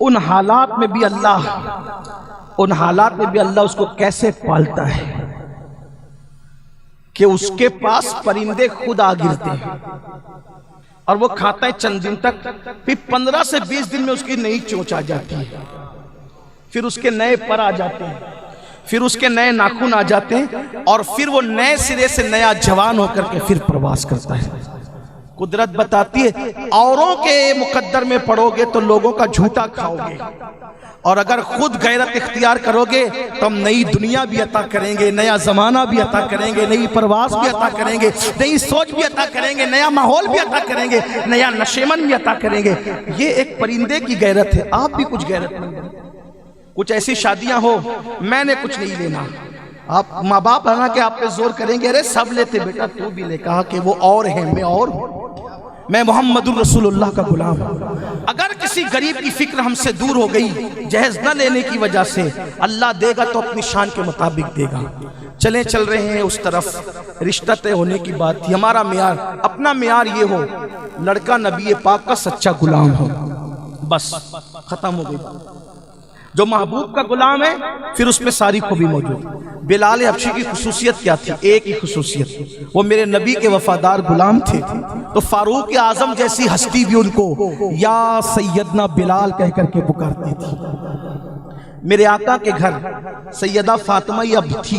S1: ان حالات میں بھی اللہ اس کو کیسے پالتا ہے کہ اس کے پاس پرندے خود آ گرتے ہیں اور وہ کھاتا ہے چند دن تک، پھر 15 سے 20 دن میں اس کی نئی چونچ آ جاتی ہے، پھر اس کے نئے پر آ جاتے ہیں، پھر اس کے نئے ناخن آ جاتے ہیں، اور پھر وہ نئے سرے سے نیا جوان ہو کر کے پھر پرواز کرتا ہے۔ قدرت بتاتی ہے اوروں کے مقدر میں پڑو گے تو لوگوں کا جھوٹا کھاؤ گے، اور اگر خود غیرت اختیار کرو گے تو ہم نئی دنیا بھی عطا کریں گے، نیا زمانہ بھی عطا کریں گے، نئی پرواز بھی عطا کریں گے، نئی سوچ بھی عطا کریں گے، نیا ماحول بھی عطا کریں گے، نیا نشیمن بھی عطا کریں گے۔ یہ ایک پرندے کی غیرت ہے۔ آپ بھی کچھ غیرت مند ہیں۔ کچھ ایسی شادیاں ہو میں نے کچھ نہیں لینا، آپ ماں باپ ہے کہ آپ پہ زور کریں گے، ارے سب لیتے بیٹا تو بھی لے، کہا کہ وہ اور ہیں، میں اور ہوں، میں محمد الرسول اللہ کا غلام ہوں۔ اگر کسی غریب کی فکر ہم سے دور ہو گئی جہیز نہ لینے کی وجہ سے، اللہ دے گا تو اپنی شان کے مطابق دے گا۔ چلیں چل رہے ہیں اس طرف، رشتہ طے ہونے کی بات تھی۔ ہمارا معیار، اپنا معیار یہ ہو لڑکا نبی پاک کا سچا غلام ہو، بس ختم ہو گئی۔ جو محبوب کا غلام ہے پھر اس میں ساری خوبی موجود ہے۔ بلال حبشی کی خصوصیت کیا تھی؟ ایک ہی خصوصیت، وہ میرے نبی کے وفادار غلام تھے، تو فاروق اعظم جیسی ہستی بھی ان کو یا سیدنا بلال کہہ کر کے پکارتی تھی۔ میرے آقا کے گھر سیدہ فاطمہ اب تھی،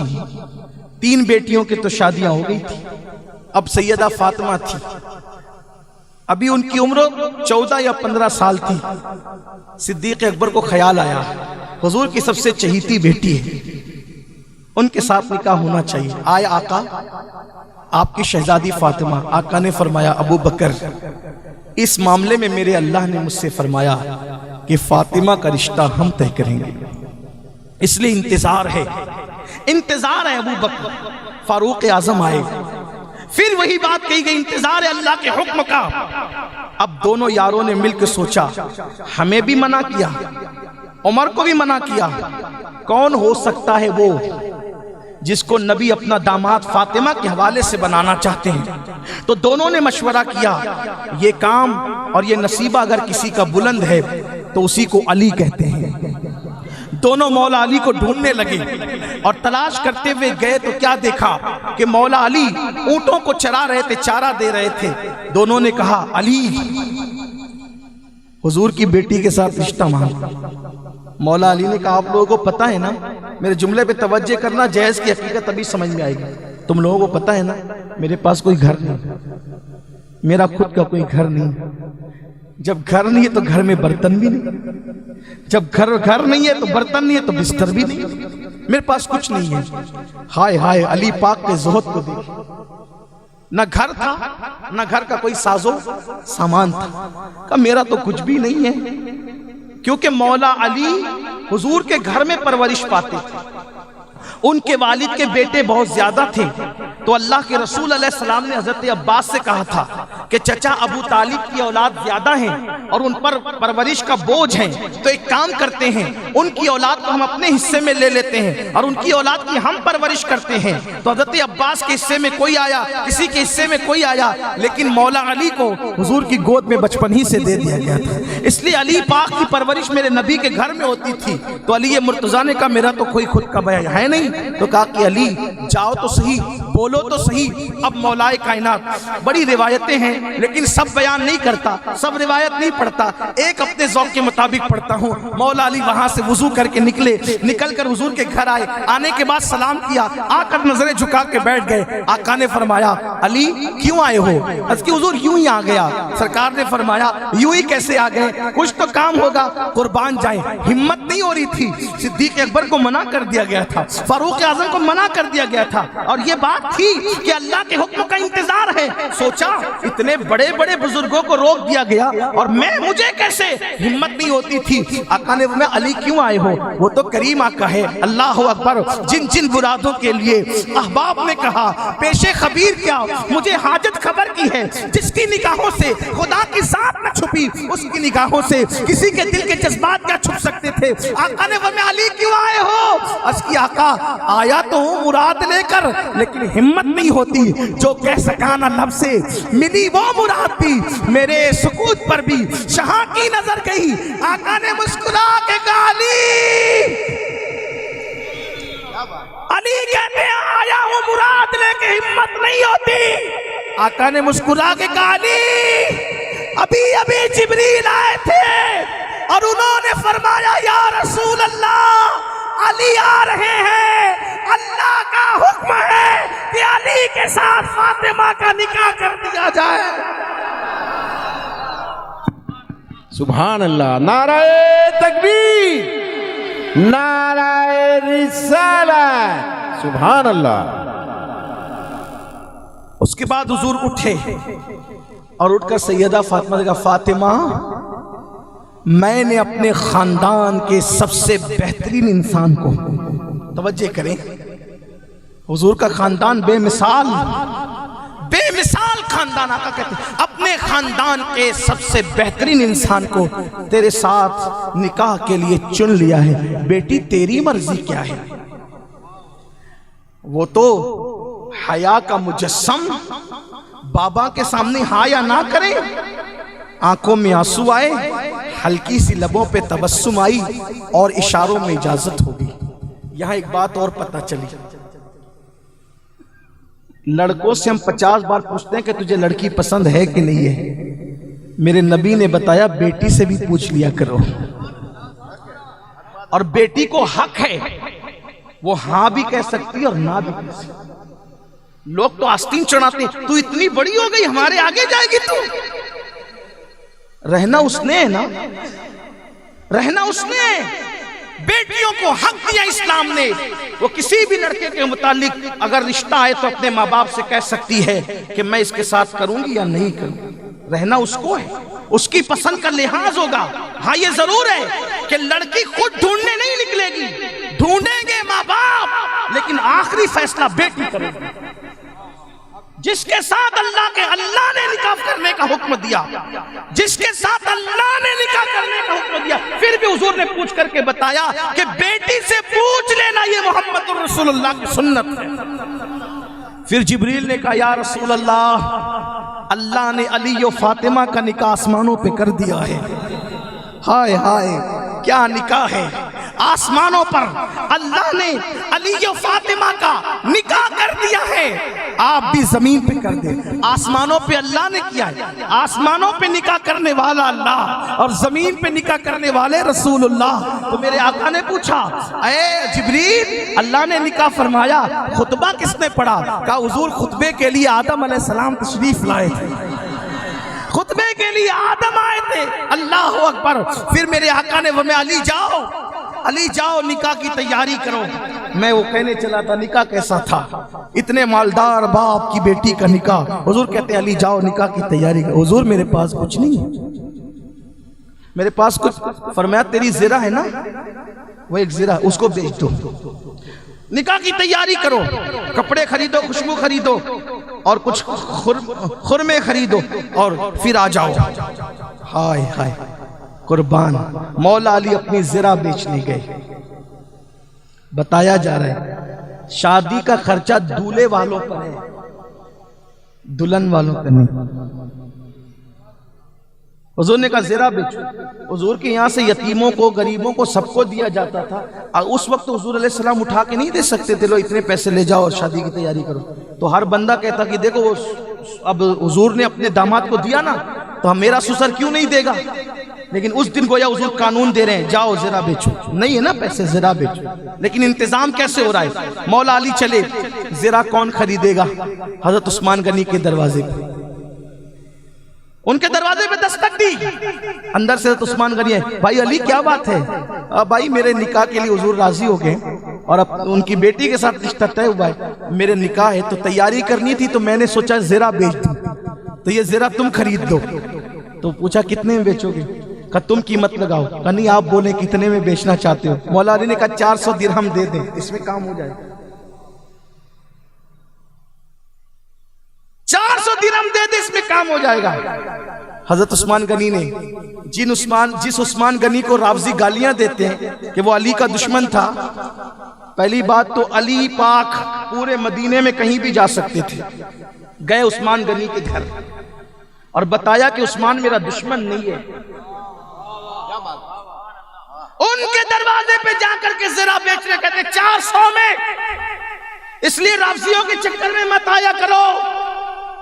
S1: 3 بیٹیوں کی تو شادیاں ہو گئی تھی، اب سیدہ فاطمہ تھی، ابھی ان کی عمر 14 یا 15 سال تھی۔ صدیق اکبر کو خیال آیا حضور کی سب سے چہیتی بیٹی ہے، ان کے ساتھ نکاح ہونا چاہیے۔ آئے آقا، آپ کی شہزادی فاطمہ، آقا نے فرمایا ابو بکر اس معاملے میں میرے اللہ نے مجھ سے فرمایا کہ فاطمہ کا رشتہ ہم طے کریں گے، اس لیے انتظار ہے ابو بکر۔ فاروق اعظم آئے، پھر وہی بات کہی گئی، انتظار ہے اللہ کے حکم کا۔ اب دونوں یاروں نے مل کے سوچا، ہمیں بھی منع کیا، عمر کو بھی منع کیا، کون ہو سکتا ہے وہ جس کو نبی اپنا داماد فاطمہ کے حوالے سے بنانا چاہتے ہیں؟ تو دونوں نے مشورہ کیا، یہ کام اور یہ نصیبہ اگر کسی کا بلند ہے تو اسی کو علی کہتے ہیں۔ دونوں مولا علی کو ڈھونڈنے لگے اور تلاش کرتے ہوئے گئے تو کیا دیکھا کہ مولا علی اونٹوں کو چرا رہے تھے، چارہ دے رہے تھے۔ دونوں نے کہا علی حضور کی بیٹی کے ساتھ رشتہ مانگا۔ مولا علی نے کہا آپ لوگوں کو پتہ ہے نا، میرے جملے پہ توجہ کرنا، جہیز کی حقیقت ابھی سمجھ میں آئے گی۔ تم لوگوں کو پتہ ہے نا میرے پاس کوئی گھر نہیں، میرا خود کا کوئی گھر نہیں، جب گھر نہیں ہے تو گھر میں برتن بھی نہیں، جب گھر نہیں ہے تو برتن نہیں ہے تو بستر بھی نہیں، میرے پاس کچھ نہیں ہے۔ ہائے ہائے علی پاک کے زہد کو دیکھ، نہ گھر تھا نہ گھر کا کوئی سازو سامان تھا، کہا میرا تو کچھ بھی نہیں ہے، کیونکہ مولا علی حضور کے گھر میں پرورش پاتے تھے، ان کے والد کے بیٹے بہت زیادہ تھے، تو اللہ کے رسول علیہ السلام نے حضرت عباس سے کہا تھا کہ چچا ابو طالب کی اولاد زیادہ ہیں اور ان پر پرورش کا بوجھ ہے، تو ایک کام کرتے ہیں ان کی اولاد کو ہم اپنے حصے میں لے لیتے ہیں اور ان کی اولاد کی ہم پرورش کرتے ہیں۔ تو حضرت عباس کے حصے میں کوئی آیا، کسی کے حصے میں کوئی آیا، لیکن مولا علی کو حضور کی گود میں بچپن ہی سے دے دیا گیا تھا، اس لیے علی پاک کی پرورش میرے نبی کے گھر میں ہوتی تھی۔ تو علی مرتضیٰ نے کہا میرا تو کوئی خود کا بیان ہے نہیں، تو کہا کہ علی جاؤ تو صحیح، بولو تو صحیح۔ اب مولا کائنات، بڑی روایتیں ہیں لیکن سب بیان نہیں کرتا، سب روایت نہیں پڑھتا، ایک اپنے ذوق کے مطابق پڑھتا ہوں۔ مولا علی وہاں سے وضو کر کے نکل کر حضور کے گھر آئے، آنے کے بعد سلام کیا، آ کر نظریں جھکا کے بیٹھ گئے۔ آقا نے فرمایا علی کیوں آئے ہو؟ اس کی حضور یوں ہی آ گیا۔ سرکار نے فرمایا یوں ہی کیسے آ گئے؟ کچھ تو کام ہوگا، قربان جائیں۔ ہمت نہیں ہو رہی تھی، صدیق اکبر کو منع کر دیا گیا تھا، فاروق اعظم کو منع کر دیا گیا تھا، اور یہ بات تھی کہ اللہ کے حکم کا انتظار ہے۔ سوچا اتنے بڑے بڑے بزرگوں کو روک دیا گیا اور مجھے کیسے؟ ہمت نہیں ہوتی تھی۔ آقا نے فرمایا علی کیوں آئے ہو؟ وہ تو کریم آقا ہے، اللہ اکبر۔ جن مرادوں کے لیے احباب نے کہا پیش خبیر کیا، مجھے حاجت خبر کی ہے، جس کی نگاہوں سے خدا کی ذات نہ چھپی، اس کی نگاہوں سے کسی کے دل کے جذبات کیا چھپ سکتے تھے۔ آقا نے فرمایا علی کیوں آئے ہو؟ اس کی آقا آیا تو ہوں مراد لے کر، لیکن ہمت نہیں ہوتی جو کہہ سکا نہ لب سے، ملی وہ مراد بھی میرے سکوت پر بھی شاہ کی نظر گئی۔ آقا نے مسکرا کے کہا علی کہتے ہیں آیا ہوں مراد لے کے، ہمت نہیں ہوتی۔ آقا نے مسکرا کے کہا ابھی جبریل آئے تھے اور انہوں نے فرمایا یا رسول اللہ علی آ رہے ہیں، اللہ کا حکم ہے کہ علی کے ساتھ فاطمہ کا نکاح کر دیا جائے۔
S2: سبحان اللہ، نعرہ تکبیر، نعرہ رسالت، سبحان اللہ۔
S1: اس کے بعد حضور اٹھے اور اٹھ کر سیدہ فاطمہ نے کہا فاطمہ میں نے اپنے خاندان کے سب سے بہترین انسان کو، توجہ کریں، حضور کا خاندان بے مثال خاندان، آقا کہتے ہیں اپنے خاندان کے سب سے بہترین انسان کو تیرے ساتھ نکاح کے لیے چن لیا ہے، بیٹی تیری مرضی کیا ہے؟ وہ تو حیا کا مجسم، بابا کے سامنے ہاں یا نہ کرے، آنکھوں میں آنسو آئے، ہلکی سی لبوں پہ تبسم آئی اور اشاروں میں اجازت ہوگی۔ یہاں ایک بات اور پتہ چلی، لڑکوں سے ہم 50 بار پوچھتے ہیں کہ تجھے لڑکی پسند ہے کہ نہیں ہے، میرے نبی نے بتایا بیٹی سے بھی پوچھ لیا کرو، اور بیٹی کو حق ہے وہ ہاں بھی کہہ سکتی اور نہ بھی کہہ سکتی۔ لوگ تو آستین چڑھاتے ہیں، تو اتنی بڑی ہو گئی ہمارے آگے جائے گی تو؟ رہنا اس نے ہے نا، رہنا اس نے۔ بیٹیوں کو حق دیا اسلام نے، وہ کسی بھی لڑکے کے متعلق اگر رشتہ آئے تو اپنے ماں باپ سے کہہ سکتی ہے کہ میں اس کے ساتھ کروں گی یا نہیں کروں گی۔ رہنا اس کو ہے، اس کی پسند کا لحاظ ہوگا۔ ہاں یہ ضرور ہے کہ لڑکی خود ڈھونڈنے نہیں نکلے گی، ڈھونڈیں گے ماں باپ، لیکن آخری فیصلہ بیٹی کرے گی۔ جس کے ساتھ اللہ نے نکاح کرنے کا حکم دیا، جس کے ساتھ اللہ نے نکاح کرنے کا حکم دیا، پھر بھی حضور نے پوچھ کر کے بتایا کہ بیٹی سے پوچھ لینا، یہ محمد الرسول اللہ کی سنت ہے۔ پھر جبریل نے کہا یا رسول اللہ، اللہ نے علی و فاطمہ کا نکاح آسمانوں پہ کر دیا ہے۔ ہائے ہائے کیا نکاح ہے، آسمانوں پر اللہ نے علی و فاطمہ کا نکاح کر دیا ہے، آپ بھی زمین پہ کر دیں۔ آسمانوں پہ اللہ نے کیا ہے، آسمانوں پہ نکاح کرنے والا اللہ اور زمین پہ نکاح کرنے والے رسول اللہ۔ تو میرے آقا نے پوچھا اے جبریل، اللہ نے نکاح فرمایا، خطبہ کس نے پڑھا؟ کہا حضور خطبے کے لیے آدم علیہ السلام تشریف لائے تھے، خطبے کے لیے آدم آئے تھے۔ اللہ اکبر۔ پھر میرے آقا نے میں علی جاؤ، علی جاؤ نکاح کی تیاری کرو۔ میں وہ کہنے چلا تھا نکاح کیسا تھا، اتنے مالدار باپ کی بیٹی کا نکاح۔ حضور کہتے علی جاؤ نکاح کی تیاری کرو۔ حضور میرے پاس کچھ نہیں ہے، میرے پاس کچھ۔ فرمایا تیری زرہ ہے نا، وہ ایک زرہ اس کو بیچ دو، نکاح کی تیاری کرو، کپڑے خریدو، خوشبو خریدو اور کچھ خرمے خریدو اور پھر آ جاؤ۔ ہائے ہائے قربان، مولا علی اپنی زرہ بیچنے گئے۔ بتایا جا رہا ہے شادی کا خرچہ دولہے والوں پر ہے، دلہن والوں پر نہیں۔ حضور نے کہا زرہ بیچو۔ حضور کے یہاں سے یتیموں کو، غریبوں کو، سب کو دیا جاتا تھا۔ اس وقت حضور علیہ السلام اٹھا کے نہیں دے سکتے تھے، لو اتنے پیسے لے جاؤ اور شادی کی تیاری کرو۔ تو ہر بندہ کہتا کہ دیکھو اب حضور نے اپنے داماد کو دیا نا، تو ہم میرا سسر کیوں نہیں دے گا؟ لیکن اس دن گویا حضور قانون دے رہے ہیں جاؤ زرہ بیچو، نہیں ہے نا پیسے، زرہ بیچو۔ لیکن انتظام کیسے ہو رہا ہے؟ مولا علی چلے، زرہ کون خریدے گا؟ حضرت عثمان غنی کے دروازے پہ، ان کے دروازے پہ دستک دی، اندر سے حضرت عثمان غنی ہے، بھائی علی کیا بات ہے؟ بھائی میرے نکاح کے لیے حضور راضی ہو گئے اور اب ان کی بیٹی کے ساتھ رشتہ طے ہوا ہے، میرے نکاح ہے تو تیاری کرنی تھی، تو میں نے سوچا زرہ بیچ دوں، تو یہ زرہ تم خرید دو۔ تو پوچھا کتنے میں بیچو گے؟ کہا تم قیمت لگاؤ۔ کہا نہیں آپ بولیں کتنے میں بیچنا چاہتے ہو؟ مولا علی نے کہا 400 درہم دے دیں، اس میں کام ہو جائے۔ 400 درہم دے دیں، اس میں کام ہو جائے گا۔ حضرت عثمان غنی نے جس عثمان غنی کو رافضی گالیاں دیتے ہیں کہ وہ علی کا دشمن تھا، پہلی بات تو علی پاک پورے مدینے میں کہیں بھی جا سکتے تھے، گئے عثمان غنی کے گھر اور بتایا کہ عثمان میرا دشمن نہیں ہے۔ ان کے دروازے پہ جا کر کے زرہ بیچنے کہتے 400 میں، اس لیے رافضیوں کے چکر میں مت آیا کرو۔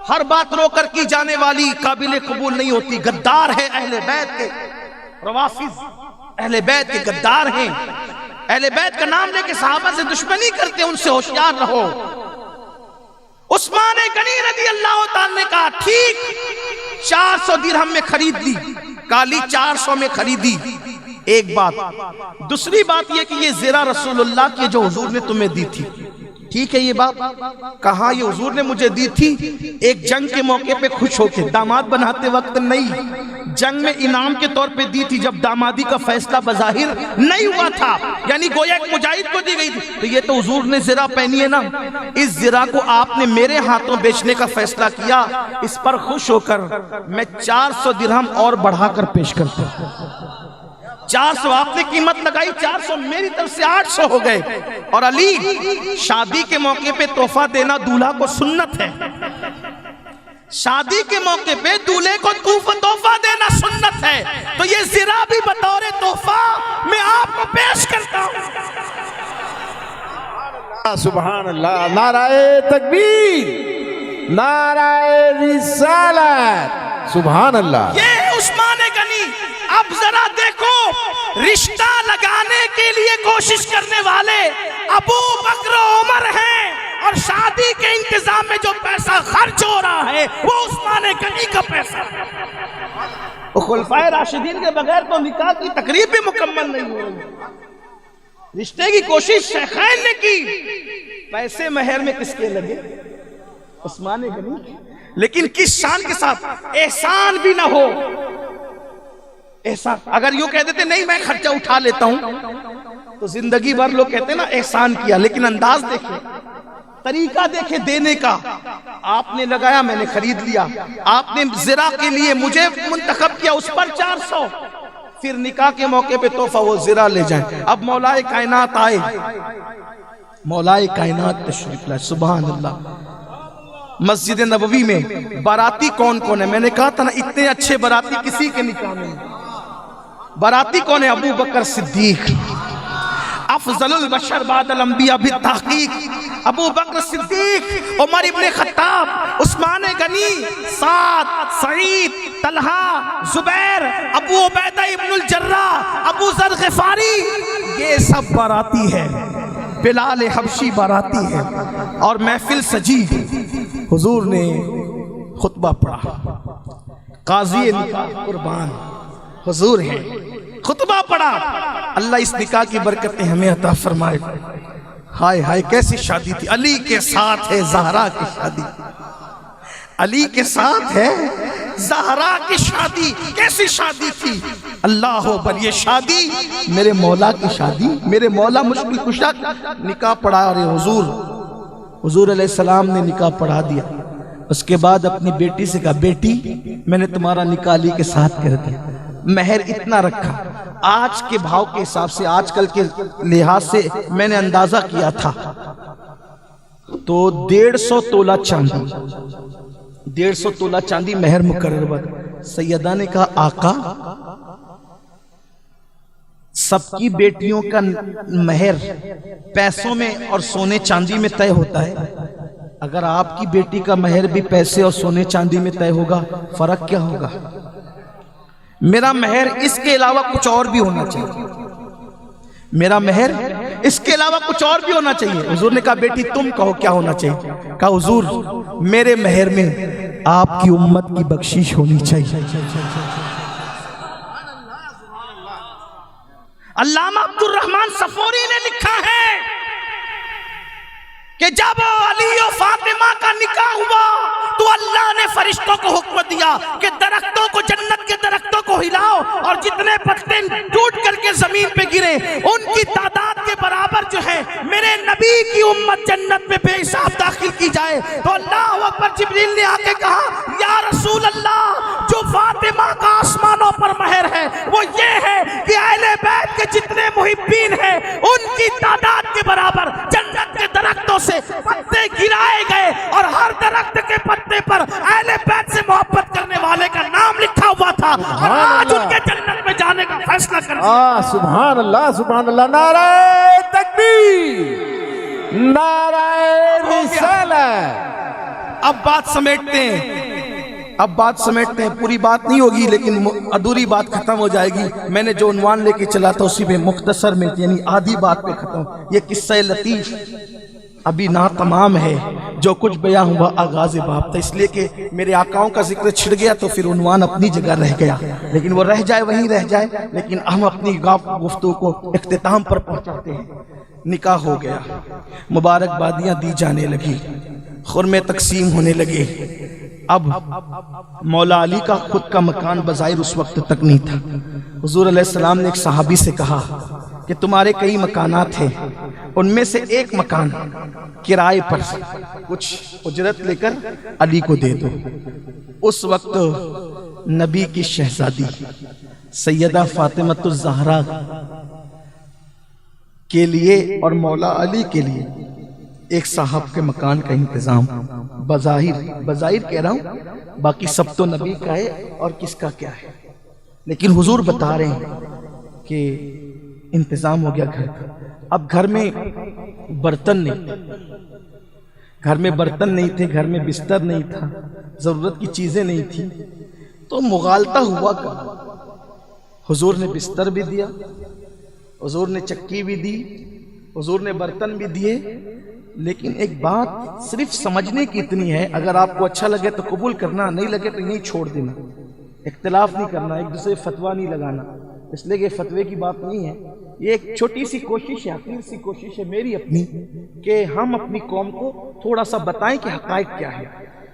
S1: ہر بات رو کر کی جانے والی قابل قبول نہیں ہوتی۔ غدار ہے اہل بیت کے، روافض اہل بیت کے غدار ہیں، اہل بیت کا نام لے کے صحابہ سے دشمنی کرتے، ان سے ہوشیار رہو۔ عثمان غنی رضی اللہ تعالی نے کہا ٹھیک 400 درہم میں خرید لی، کالی 400 میں خریدی۔ ایک بات، دوسری بات یہ کہ یہ زرہ رسول اللہ کی جو حضور نے تمہیں دی تھی، ٹھیک ہے یہ بات کہاں یہ حضور نے مجھے دی تھی ایک جنگ کے موقع پہ خوش ہو کے، داماد بناتے وقت نہیں، جنگ میں انعام کے طور پہ دی تھی جب دامادی کا فیصلہ بظاہر نہیں ہوا تھا، یعنی گویا ایک مجاہد کو دی گئی تھی۔ تو یہ تو حضور نے زرہ پہنی ہے نا، اس زرہ کو آپ نے میرے ہاتھوں بیچنے کا فیصلہ کیا، اس پر خوش ہو کر میں 400 درہم اور بڑھا کر پیش کرتا ہوں۔ 400 آپ نے قیمت لگائی، 400 میری طرف سے 800 ہو گئے۔ اور علی شادی کے موقع پہ تحفہ دینا دولہا کو سنت ہے، شادی کے موقع پہ دولہے کو تحفہ دینا سنت ہے، تو یہ زرا بھی بطور تحفہ میں آپ کو پیش کرتا ہوں۔
S2: سبحان اللہ، نعرہ تکبیر، نعرہ رسالت، سبحان اللہ۔
S1: یہ ہے عثمان غنی۔ اب ذرا دیکھو، رشتہ لگانے کے لیے کوشش کرنے والے ابو بکر و عمر ہیں، اور شادی کے انتظام میں جو پیسہ خرچ ہو رہا ہے وہ عثمان غنی کا پیسہ ہے۔ خلفائے راشدین کے بغیر تو نکاح کی تقریب بھی مکمل نہیں ہو رہی۔ رشتے کی کوشش شیخین نے کی، پیسے مہر میں کس کے لگے؟ عثمان غنی۔ لیکن کس شان کے ساتھ؟ احسان بھی نہ ہو۔ احسان اگر یوں کہہ دیتے نہیں میں خرچہ اٹھا لیتا ہوں تو زندگی بھر لوگ کہتے ہیں نا احسان کیا، لیکن انداز دیکھیں، طریقہ دیکھیں دینے کا۔ آپ نے لگایا، میں نے خرید لیا۔ آپ نے زرا کے لیے مجھے منتخب کیا، اس پر 400، پھر نکاح کے موقع پہ تحفہ وہ زرا لے جائیں۔ اب مولائے کائنات آئے، مولائے کائنات تشریف لائے، سبحان اللہ۔ مسجد نبوی میں باراتی کون کون ہے؟ میں نے کہا تھا نا اتنے اچھے باراتی کسی کے نکاح میں نہیں۔ باراتی کون ہے؟ ابو بکر صدیق، افضل البشر بعد الانبیاء بالتحقیق، ابو بکر صدیق، عمر ابن خطاب، عثمان غنی، سعد، سعید، طلحہ، زبیر، ابو عبیدہ ابن الجراح، ابو ذر غفاری، یہ سب باراتی ہے۔ بلال حبشی باراتی ہے، اور محفل سجی، حضور نے خطبہ پڑھا، قاضی نکاح قربان حضور ہیں، خطبہ پڑھا۔ اللہ اس نکاح کی برکتیں ہمیں عطا فرمائے۔ ہائے ہائے کیسی شادی تھی، علی کے ساتھ ہے زہرا کی شادی، علی کے ساتھ ہے زہرا کی شادی۔ کیسی شادی تھی، اللہ اکبر، یہ شادی میرے مولا کی شادی، میرے مولا مشکل کشا نکاح پڑھا، اور یہ حضور علیہ السلام نے نکاح پڑھا دیا۔ اس کے بعد اپنی بیٹی سے کہا، بیٹی میں نے تمہارا نکاح علی کے ساتھ کر دیا۔ مہر اتنا رکھا، آج کے بھاؤ کے حساب سے، آج کل کے لحاظ سے میں نے اندازہ کیا تھا تو 150 تولہ چاندی، 150 تولہ چاندی مہر مقرر ہوا۔ سیدہ نے کہا، آقا سب کی بیٹیوں کا مہر پیسوں میں اور سونے چاندی میں طے ہوتا ہے، اگر آپ کی بیٹی کا مہر بھی پیسے اور سونے چاندی میں طے ہوگا، فرق کیا ہوگا؟ میرا مہر اس کے علاوہ کچھ اور بھی ہونا چاہیے، میرا مہر اس کے علاوہ کچھ اور بھی ہونا چاہیے۔ حضور نے کہا، بیٹی تم کہو کیا ہونا چاہیے؟ کہا، حضور میرے مہر میں آپ کی امت کی بخشش ہونی چاہیے۔ علامہ عبد الرحمن صفوری نے لکھا ہے کہ جب علی و فاطمہ کا نکاح ہوا تو اللہ نے فرشتوں کو حکم دیا کہ درختوں کو، جنت کے درختوں کو ہلاؤ، اور جتنے پتے ٹوٹ کر کے زمین پہ گرے ان کی تعداد کے برابر جو ہے میرے نبی کی امت جنت میں بے حساب داخل کی جائے۔ تو اللہ اکبر، جبریل نے آ کے کہا، یا رسول اللہ، جو فاطمہ کا آسمانوں پر مہر ہے وہ یہ ہے کہ اہل بیت کے جتنے محبین ہیں ان کی تعداد کے برابر جنت کے درختوں سے پتے گرائے گئے، اور ہر درخت کے پتے پر اہل بیت سے محبت کرنے والے کا نام لکھا ہوا تھا، اور آج ان کے جنت میں جانے کا فیصلہ کر دیا۔
S2: سبحان اللہ، سبحان اللہ، نعرہ تکبیر، نعرہ رسالت۔
S1: اب بات سمیٹتے ہیں، پوری بات نہیں ہوگی لیکن ادھوری بات ختم ہو جائے گی۔ میں نے جو عنوان لے کے چلا تھا اسی پہ مختصر میں، یعنی آدھی بات پہ ختم۔ یہ قصہ لطیف ابھی نا تمام ہے، جو کچھ بیان ہوا آغاز باب تھا، اس لیے کہ میرے آقاؤں کا ذکر چھڑ گیا تو پھر عنوان اپنی جگہ رہ گیا، لیکن وہ رہ جائے وہیں رہ جائے، لیکن ہم اپنی گفتگو کو اختتام پر پہنچاتے ہیں۔ نکاح ہو گیا، مبارکبادیاں دی جانے لگی، خرمے تقسیم ہونے لگے۔ اب مولا علی کا خود کا مکان بظاہر اس وقت تک نہیں تھا۔ حضور علیہ السلام نے ایک صحابی سے کہا کہ تمہارے کئی مکانات ہیں، ان میں سے ایک مکان کرائے پر کچھ اجرت لے کر علی کو دے دو۔ اس وقت نبی کی شہزادی سیدہ فاطمہ الزہرا کے لیے اور مولا علی کے لیے ایک صاحب کے مکان کا انتظام، بظاہر کہہ رہا ہوں، باقی سب تو نبی کا ہے اور کس کا کیا ہے، لیکن حضور بتا رہے ہیں کہ انتظام ہو گیا گھر کا۔ اب گھر میں برتن نہیں تھے، گھر میں بستر نہیں تھا، ضرورت کی چیزیں نہیں تھی، تو مغالطہ ہوا کہاں؟ حضور نے بستر بھی دیا، حضور نے چکی بھی دی، حضور نے برتن بھی دیے، لیکن ایک بات صرف سمجھنے کی اتنی ہے، اگر آپ کو اچھا لگے تو قبول کرنا، نہیں لگے تو یہیں چھوڑ دینا، اختلاف نہیں کرنا، ایک دوسرے فتویٰ نہیں لگانا، اس لیے کہ فتوے کی بات نہیں ہے، یہ ایک چھوٹی سی کوشش ہے، حقیر سی کوشش ہے میری اپنی، کہ ہم اپنی قوم کو تھوڑا سا بتائیں کہ حقائق کیا ہے۔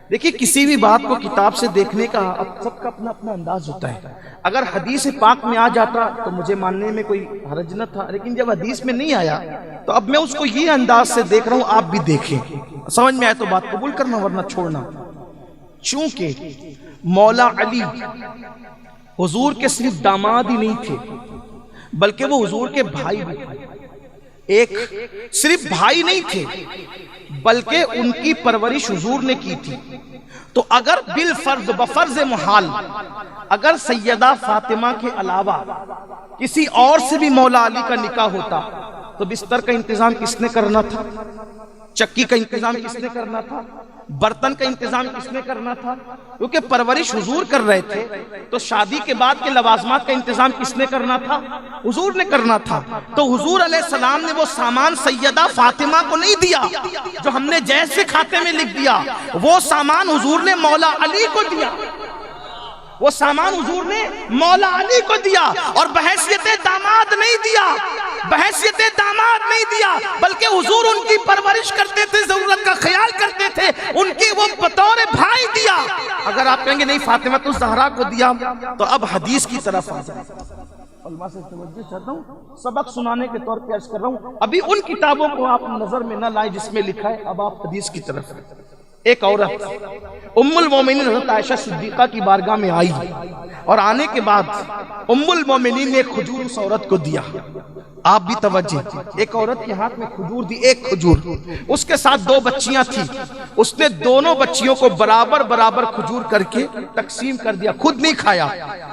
S1: دیکھیے کسی بھی بات کو کتاب سے دیکھنے کا سب کا اپنا اپنا انداز ہوتا ہے، اگر حدیث پاک میں آ جاتا تو مجھے ماننے میں کوئی حرج نہ تھا، لیکن جب حدیث میں نہیں آیا تو اب میں اس کو یہ انداز سے دیکھ رہا ہوں، آپ بھی دیکھیں، سمجھ میں آئے تو بات قبول کرنا ورنہ چھوڑنا۔ چونکہ مولا علی حضور کے صرف داماد ہی نہیں تھے بلکہ وہ حضور کے بھائی بھی تھے، ایک صرف بھائی نہیں تھے بلکہ ان کی پرورش حضور نے کی تھی، تو اگر بالفرض بفرض محال اگر سیدہ فاطمہ کے علاوہ کسی اور سے بھی مولا علی کا نکاح ہوتا تو بستر کا انتظام کس نے کرنا تھا؟ چکی کا انتظام کس نے کرنا تھا؟ برتن کا انتظام کس نے کرنا تھا؟ کیونکہ پرورش حضور کر رہے تھے تو شادی کے بعد کے لوازمات کا انتظام کس نے کرنا تھا؟ حضور نے کرنا تھا۔ تو حضور علیہ السلام نے وہ سامان سیدہ فاطمہ کو نہیں دیا جو ہم نے جہیز کے کھاتے میں لکھ دیا، وہ سامان حضور نے مولا علی کو دیا، وہ سامان حضور نے مولا علی کو دیا، اور بحیثیت داماد نہیں دیا، بحیثیت داماد نہیں دیا، بلکہ حضور ان کی پرورش کرتے تھے، ضرورت کا خیال کرتے تھے، ان کی وہ بطور بھائی دیا۔ اگر آپ کہیں گے نہیں فاطمہ الزہرا کو دیا تو اب حدیث کی طرف آ جائیں۔ علماء سے توجہ چاہتا ہوں، سبق سنانے کے طور پہ عرض کر رہا ہوں، ابھی ان کتابوں کو آپ نظر میں نہ لائیں جس میں لکھا ہے، اب آپ حدیث کی طرف آئیں۔ ایک عورت ام المومنین حضرت عائشہ صدیقہ کی بارگاہ میں آئی، اور آنے کے بعد ام المومنین نے ایک کھجور اس عورت کو دیا۔ آپ بھی توجہ، ایک عورت کے ہاتھ میں کھجور دی، ایک کھجور، اس کے ساتھ دو بچیاں تھیں، اس نے دونوں بچیوں کو برابر برابر کھجور کر کے تقسیم کر دیا، خود نہیں کھایا،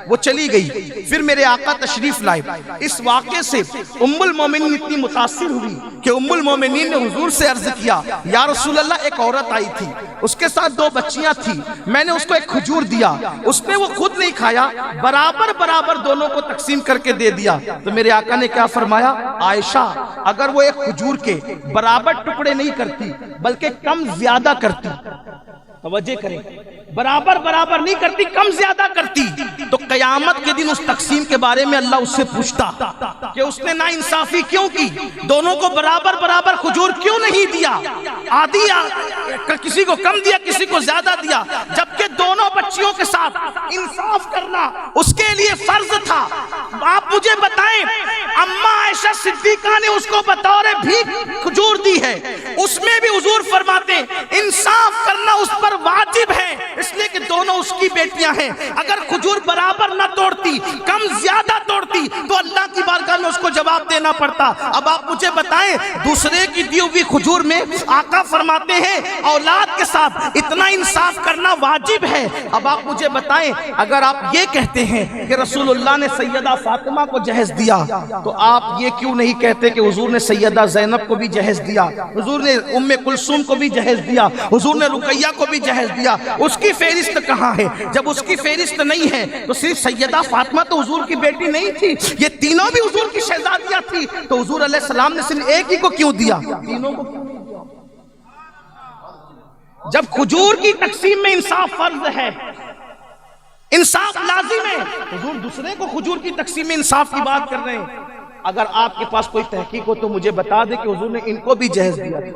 S1: وہ چلی گئی۔ پھر میرے آقا تشریف لائے، اس واقعے سے ام المومنین اتنی متاثر ہوئی کہ ام المومنین نے حضور سے عرض کیا، یا رسول اللہ ایک عورت آئی تھی، اس کے ساتھ دو بچیاں تھیں، میں نے اس کو ایک کھجور دیا، اس نے وہ خود نہیں کھایا، برابر برابر دونوں کو تقسیم کر کے دے دیا۔ تو میرے آقا نے کیا فرمایا، عائشہ اگر وہ ایک کھجور کے برابر ٹکڑے نہیں کرتی بلکہ کم زیادہ کرتی، توجہ کریں، برابر برابر نہیں کرتی، کم زیادہ کرتی، تو قیامت کے دن اس تقسیم کے بارے میں اللہ اس سے پوچھتا کہ اس نے ناانصافی کیوں کی، دونوں کو برابر برابر کھجور کیوں نہیں دیا، آدھی کسی کو کم دیا کسی کو زیادہ دیا، جبکہ دونوں بچیوں کے ساتھ انصاف کرنا اس کے لیے فرض تھا۔ آپ مجھے بتائیں، اماں عائشہ صدیقہ نے اس کو بطور بھی کھجور دی ہے، اس میں بھی حضور فرماتے انصاف کرنا اس پر واجب ہے، اس لیے کہ دونوں اس کی بیٹیاں ہیں، اگر کھجور برابر نہ توڑتی، کم زیادہ توڑتی تو اللہ کی بارگاہ میں اس کو جواب دینا پڑتا۔ اب آپ مجھے بتائیں، دوسرے کی دی ہوئی کھجور میں آقا فرماتے ہیں اولاد کے ساتھ اتنا انصاف کرنا واجب ہے۔ اب آپ مجھے بتائیں، اگر آپ یہ کہتے ہیں کہ رسول اللہ نے سیدہ فاطمہ کو جہیز دیا تو آپ یہ کیوں نہیں کہتے کہ حضور نے سیدہ زینب کو بھی جہیز دیا، حضور نے ام کلثوم کو بھی جہیز دیا، حضور نے رقیہ کو بھی جہیز دیا، اس کی فہرست کہاں ہے؟ جب اس کی فہرست نہیں ہے تو صرف سیدہ فاطمہ تو حضور کی بیٹی نہیں تھی، یہ تینوں بھی حضور کی شہزادیاں تھی، تو حضور علیہ السلام نے صرف ایک ہی کو کیوں دیا، تینوں کو کیوں نہیں دیا؟ جب کھجور کی تقسیم میں انصاف فرض ہے، انصاف لازم ہے، حضور دوسرے کو کھجور کی تقسیم میں انصاف کی بات کر رہے ہیں۔ اگر آپ کے پاس کوئی تحقیق ہو تو مجھے بتا دے کہ حضور نے ان کو بھی جہیز دیا تھا،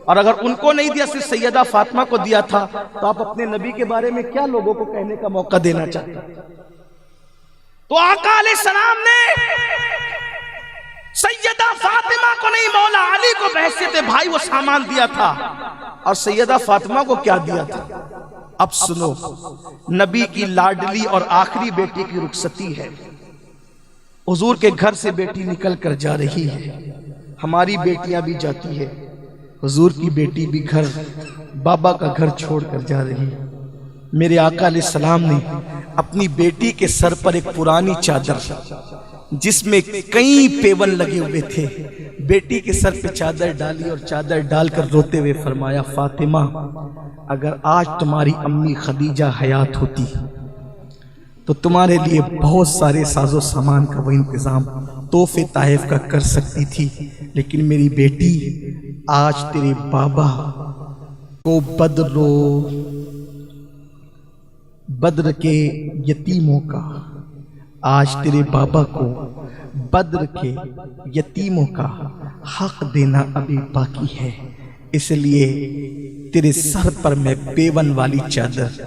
S1: اور اگر ان کو نہیں دیا صرف سیدہ فاطمہ کو دیا تھا تو آپ اپنے نبی کے بارے میں کیا لوگوں کو کہنے کا موقع دینا چاہتے ہیں؟ تو آقا علیہ السلام نے سیدہ فاطمہ کو نہیں، مولا علی کو بحیثیت بھائی وہ سامان دیا تھا، اور سیدہ فاطمہ کو کیا دیا تھا؟ اب سنو، نبی کی لاڈلی اور آخری بیٹی کی رخصتی ہے، حضور کے گھر سے بیٹی نکل کر جا رہی ہے، ہماری بیٹیاں بھی جاتی ہے، حضور کی بیٹی بھی گھر بابا کا گھر چھوڑ کر جا رہی. میرے آقا علیہ السلام نے اپنی بیٹی کے سر پر ایک پرانی چادر جس میں کئی پیون لگے ہوئے تھے، بیٹی کے سر پہ چادر ڈالی اور چادر ڈال کر روتے ہوئے فرمایا، فاطمہ اگر آج تمہاری امی خدیجہ حیات ہوتی تو تمہارے لیے بہت سارے ساز و سامان کا وہ انتظام تحفے طائف کا کر سکتی تھی، لیکن میری بیٹی آج تیرے بابا کو بدر کے یتیموں کا، آج تیرے بابا کو بدر کے یتیموں کا حق دینا ابھی باقی ہے، اس لیے تیرے سر پر میں پیون والی چادر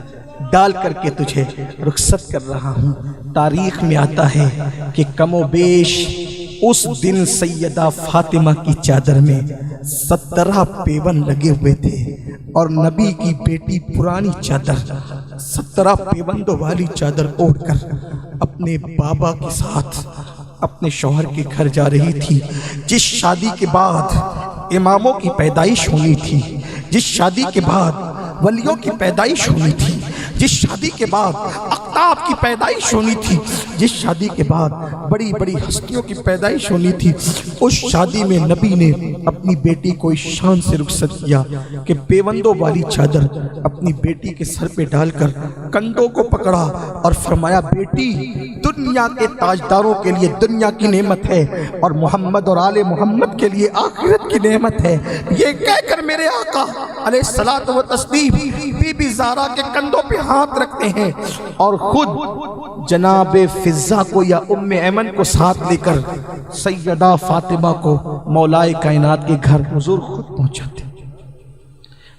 S1: ڈال کر کے تجھے رخصت کر رہا ہوں. تاریخ میں آتا ہے کہ کم و بیش اس دن سیدہ فاطمہ کی چادر میں 17 پیون لگے ہوئے تھے اور نبی کی بیٹی پرانی چادر 17 پیوندوں والی چادر اوڑھ کر اپنے بابا کے ساتھ اپنے شوہر کے گھر جا رہی تھی. جس شادی کے بعد اماموں کی پیدائش ہونی تھی، جس شادی کے بعد ولیوں کی پیدائش ہونی تھی، جس شادی کے بعد اقطاب کی پیدائش ہونی تھی، جس شادی کے بعد بڑی بڑی ہستیوں کی پیدائش ہونی تھی، اس شادی میں نبی نے اپنی بیٹی کو اس شان سے رخصت کیا کہ پیوندوں والی چادر اپنی بیٹی کے سر پہ ڈال کر کندھوں کو پکڑا اور فرمایا، بیٹی دنیا کے تاجداروں کے لیے دنیا کی نعمت ہے اور محمد اور آل محمد کے لیے آخرت کی نعمت ہے. یہ کہہ کر میرے آقا علیہ الصلوۃ والتسلیم بی بی زہرا کے کندھوں پہ ہاتھ رکھتے ہیں اور خود جناب فضہ کو یا ام ایمن کو ساتھ لے کر سیدہ فاطمہ کو مولائے کائنات کے گھر حضور خود پہنچاتے.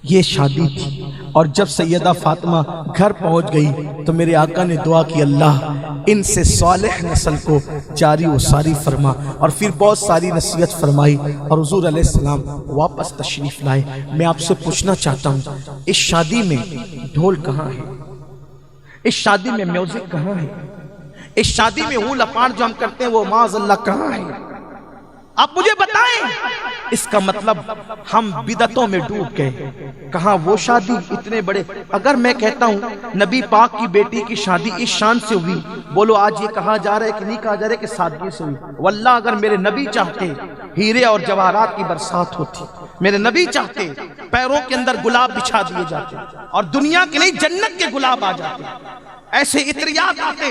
S1: یہ شادی تھی اور جب سیدہ فاطمہ گھر پہنچ گئی تو میرے آقا نے دعا کی، اللہ ان سے صالح نسل کو جاری و ساری فرما، اور پھر بہت ساری نصیحت فرمائی اور حضور علیہ السلام واپس تشریف لائے. میں آپ سے پوچھنا چاہتا ہوں، اس شادی میں ڈھول کہاں ہے؟ اس شادی میں میوزک کہاں ہے؟ اس شادی میں ہول اپاڑ جو ہم کرتے ہیں وہ معاذ اللہ کہاں ہے؟ آپ مجھے بتائیں. اس کا مطلب ہم بدعتوں میں ڈوب گئے. کہاں وہ شادی اتنے بڑے، اگر میں کہتا ہوں نبی پاک کی بیٹی کی شادی اس شان سے ہوئی، بولو آج یہ کہا جا رہا ہے کہ نہیں کہا جا رہا ہے کہ سادگی سے ہوئی؟ واللہ اگر میرے نبی چاہتے ہیرے اور جواہرات کی برسات ہوتی، میرے نبی چاہتے پیروں کے اندر گلاب بچھا دیے جاتے اور دنیا کے نہیں جنت کے گلاب آ جاتے، ایسے عطریات آتے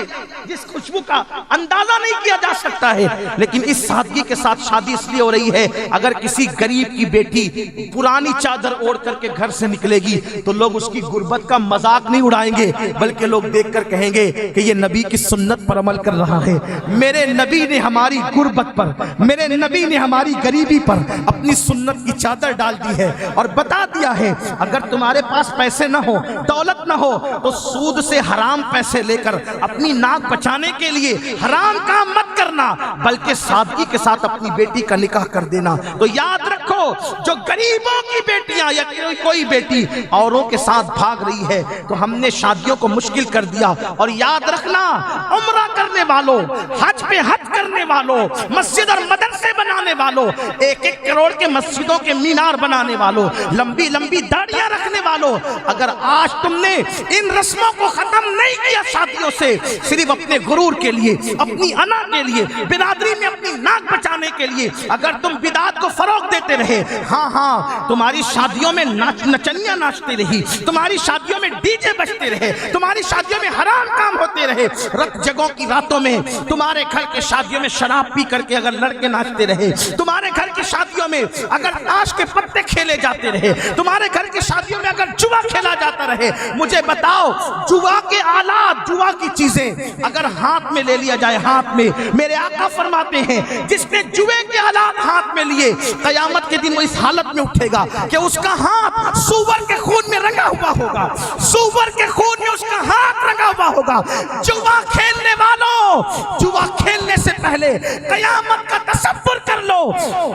S1: جس خوشبو کا اندازہ نہیں کیا جا سکتا ہے. لیکن اس سادگی کے ساتھ شادی اس لیے ہو رہی ہے، اگر کسی غریب کی بیٹی پرانی چادر اوڑھ کر کے گھر سے نکلے گی تو لوگ اس کی غربت کا مذاق نہیں اڑائیں گے، بلکہ لوگ دیکھ کر کہیں گے کہ یہ نبی کی سنت پر عمل کر رہا ہے. میرے نبی نے ہماری غربت پر، میرے نبی نے ہماری غریبی پر اپنی سنت کی چادر ڈال دی ہے اور بتا دیا ہے، اگر تمہارے پاس پیسے نہ ہو، دولت نہ ہو، تو سود سے حرام پیسے لے کر اپنی ناک بچانے کے لیے حرام کام مت کرنا، بلکہ سادگی کے ساتھ اپنی بیٹی کا نکاح کر دینا. تو یاد رکھو، جو غریبوں کی بیٹیاں یا کوئی بیٹی اوروں کے ساتھ بھاگ رہی ہے تو ہم نے شادیوں کو مشکل کر دیا. اور یاد رکھنا، عمرہ کرنے والوں، حج پہ حج کرنے والوں، مسجد اور مدرسے بنانے والوں، 1-1 کروڑ کے مسجدوں کے مینار بنانے والوں، لمبی لمبی داڑیاں رکھنے والوں، اگر آج تم نے ان رسموں کو ختم نہیں کیا شادیوں سے، صرف اپنے غرور کے لیے، اپنی انا کے لیے، برادری میں اپنی ناک بچانے کے لیے اگر تم بدعات کو فروغ دیتے رہے، ہاں تمہاری شادیوں میں نچنیاں ناچتے رہی، تمہاری شادیوں میں ڈی جے بجتے رہے، تمہاری شادیوں میں حرام کام ہوتے رہے، رت جگہوں کی راتوں میں تمہارے گھر کے شادیوں میں شراب پی کر کے اگر لڑکے ناچتے رہے، تمہارے گھر کی شادیوں میں اگر تاش کے پتے کھیلے جاتے رہے، تمہارے گھر کی شادیوں میں اگر جوا کھیلا جاتا رہے، مجھے بتاؤ، جوا کے آلات، جوا کی چیزیں اگر ہاتھ میں لے لیا جائے، ہاتھ میں، میرے آقا فرماتے ہیں جس نے جوے کے آلات ہاتھ میں لیے، قیامت کے دن وہ اس حالت میں اٹھے گا کہ اس کا ہاتھ سور کے خون میں رنگا ہوا ہوگا، سور کے خون میں اس کا ہاتھ رنگا ہوا ہوگا. جوا کھیلنے والوں، جوا کھیلنے سے پہلے قیامت کا تصور کر لو،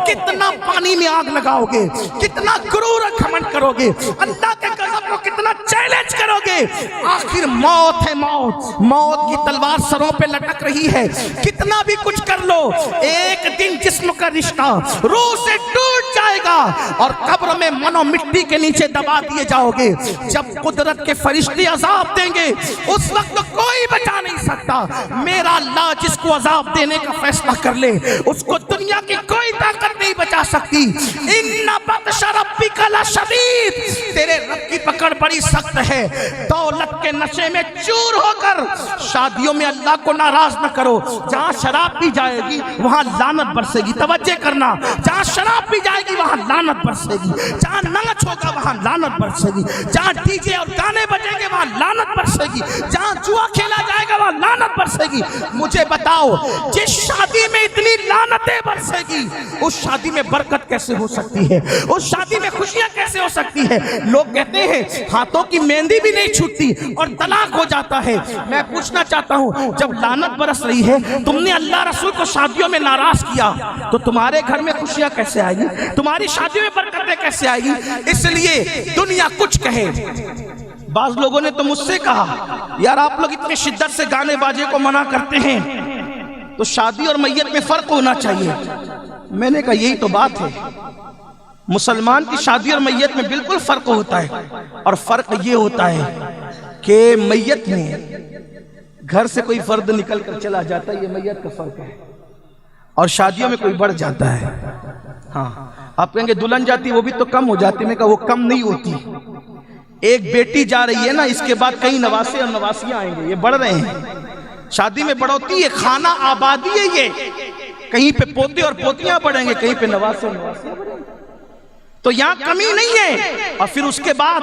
S1: کتنا پانی میں آگ لگاؤ گے، کتنا غرور اور گھمنڈ کرو گے، اللہ کے غضب کو کتنا چیلنج کرو گے۔ آخر موت ہے، موت، موت کی تلوار سروں پہ لٹک رہی ہے، کتنا بھی کچھ کر لو، ایک دن جسم کا رشتہ روح سے ٹوٹ جائے گا اور قبر میں منو مٹی کے نیچے دبا دیے جاؤ گے۔ جب قدرت کے فرشتے عذاب دیں گے اس وقت کوئی بچا نہیں سکتا۔ میرا اللہ جس کو عذاب دینے کا فیصلہ کر لے اس کو دنیا کی کوئی طاقت نہیں بچا سکتی۔ ان بطش ربک لشدید، تیرے رب کی پکڑ بڑی سخت ہے۔ دولت کے نشے میں چور ہو کر شادیوں میں اللہ کو ناراض نہ کرو۔ جہاں شراب پی جائے گی وہاں لعنت برسے گی، توجہ کرنا، جہاں شراب پی جائے گی وہاں لعنت برسے گی، جہاں ناچ ہوگا وہاں لعنت برسے گی، جہاں ڈی جے اور گانے بجیں گے وہاں لعنت برسے گی، جہاں جوا کھیلا جائے گا وہاں لعنت برسے گی۔ مجھے بتاؤ جس شادی میں اتنی لعنتیں برسے گی اس شادی میں برکت کیسے ہو سکتی ہے، اس شادی میں خوشیاں کیسے ہو سکتی ہے؟ لوگ کہتے ہیں ہاتھوں کی مہندی بھی نہیں چھوٹتی اور طلاق ہو جاتا ہے۔ میں پوچھنا چاہتا ہوں جب لعنت برس رہی ہے، تم نے اللہ رسول کو شادیوں میں ناراض کیا تو تمہارے گھر میں خوشیاں کیسے آئے گی، تمہاری شادیوں میں برکتیں کیسے آئے گی؟ اس لیے دنیا کچھ کہے، بعض لوگوں نے تو مجھ سے کہا یار آپ لوگ اتنے شدت سے گانے باجے کو منع کرتے ہیں تو شادی اور میت میں فرق ہونا چاہیے۔ میں نے کہا یہی تو بات ہے، مسلمان کی شادی اور میت میں بالکل فرق ہوتا ہے، اور فرق یہ ہوتا ہے کہ میت میں گھر سے کوئی فرد نکل کر چلا جاتا ہے، یہ میت کا فرق ہے، اور شادیوں میں کوئی بڑھ جاتا ہے۔ ہاں آپ کہیں گے دلہن جاتی وہ بھی تو کم ہو جاتی، میں کہا وہ کم نہیں ہوتی، ایک بیٹی جا رہی ہے نا، اس کے بعد کئی نواسے اور نواسیاں آئیں گے، یہ بڑھ رہے ہیں۔ شادی میں بڑھوتی ہے، خانہ آبادی ہے، یہ کہیں پہ پوتے اور پوتیاں بڑھیں گے، کہیں پہ نواسے اور نواسیاں بڑھیں گے، تو یہاں کمی نہیں ہے۔ اور پھر اس کے بعد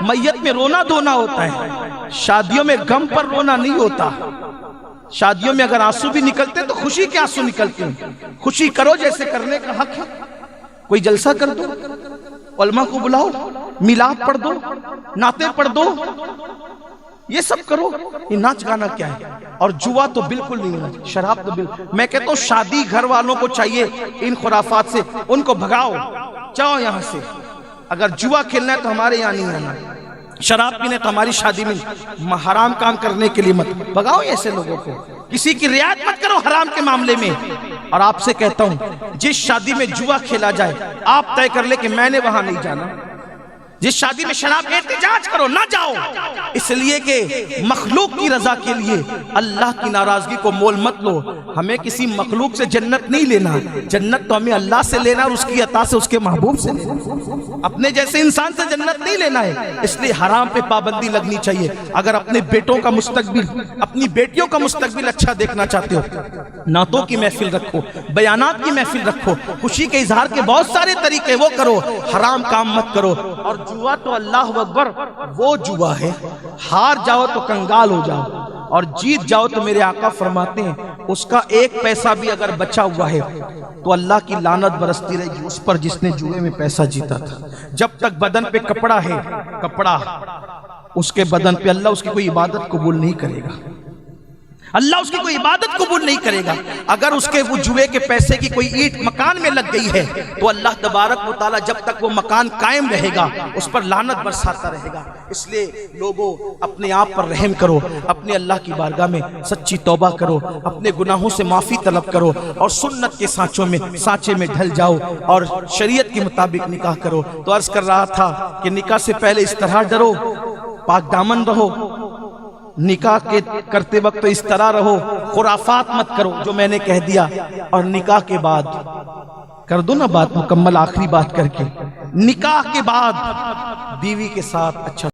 S1: میت میں رونا دھونا ہوتا ہے، شادیوں میں غم پر رونا نہیں ہوتا۔ شادیوں میں اگر آنسو بھی نکلتے تو خوشی کے آنسو نکلتے ہیں، خوشی کرو جیسے کرنے کا حق ہے، کوئی جلسہ کر دو، علماء کو بلاؤ، میلاد پڑھ دو، نعتیں پڑھ دو، یہ سب کرو۔ یہ ناچ گانا کیا ہے؟ اور جوا تو بالکل نہیں ہے، شراب تو بالکل۔ میں کہتا ہوں شادی گھر والوں کو چاہیے ان خرافات سے ان کو بھگاؤ، جاؤ یہاں سے۔ اگر جوا کھیلنا ہے تو ہمارے یہاں نہیں آنا، شراب پینے تو ہماری شادی میں، حرام کام کرنے کے لیے مت بھگاؤ ایسے لوگوں کو، کسی کی رعایت مت کرو حرام کے معاملے میں۔ اور آپ سے کہتا ہوں جس شادی میں جوا کھیلا جائے آپ طے کر لے کہ میں نے وہاں نہیں جانا۔ جس شادی میں شراب احتجاج کرو نہ جاؤ، اس لیے کہ مخلوق کی رضا کے لیے اللہ کی ناراضگی کو مول مت لو۔ ہمیں کسی مخلوق سے جنت نہیں لینا، جنت تو ہمیں اللہ سے لینا اور اس کی عطا سے، اس کے محبوب سے لینا، اپنے جیسے انسان سے جنت نہیں لینا ہے۔ اس لیے حرام پہ پابندی لگنی چاہیے۔ اگر اپنے بیٹوں کا مستقبل، اپنی بیٹیوں کا مستقبل اچھا دیکھنا چاہتے ہو، نعتوں کی محفل رکھو، بیانات کی محفل رکھو، خوشی کے اظہار کے بہت سارے طریقے وہ کرو، حرام کام مت کرو۔ اور جوا تو اللہ اکبر وہ جوا ہے، ہار جاؤ تو کنگال ہو جاؤ اور جیت جاؤ تو میرے آقا فرماتے ہیں اس کا ایک پیسہ بھی اگر بچا ہوا ہے تو اللہ کی لعنت برستی رہے گی اس پر جس نے جوئے میں پیسہ جیتا تھا۔ جب تک بدن پہ کپڑا ہے، کپڑا اس کے بدن پہ، اللہ اس کی کوئی عبادت قبول نہیں کرے گا، اللہ اس کی کوئی عبادت قبول نہیں کرے گا۔ اگر اس کے وہ جوئے کے پیسے کی کوئی اینٹ مکان میں لگ گئی ہے تو اللہ تبارک و تعالیٰ جب تک وہ مکان قائم رہے گا اس پر لعنت برساتا رہے گا۔ اس لیے لوگوں اپنے آپ پر رحم کرو، اپنے اللہ کی بارگاہ میں سچی توبہ کرو، اپنے گناہوں سے معافی طلب کرو اور سنت کے سانچے میں ڈھل جاؤ اور شریعت کے مطابق نکاح کرو۔ تو عرض کر رہا تھا کہ نکاح سے پہلے اس طرح ڈرو، پاک دامن رہو، نکاح کے کرتے وقت اس طرح رہو، خرافات مت کرو جو میں نے کہہ دیا، اور نکاح کے بعد کر دو نا بات مکمل، آخری بات کر کے، نکاح کے بعد بیوی کے ساتھ اچھا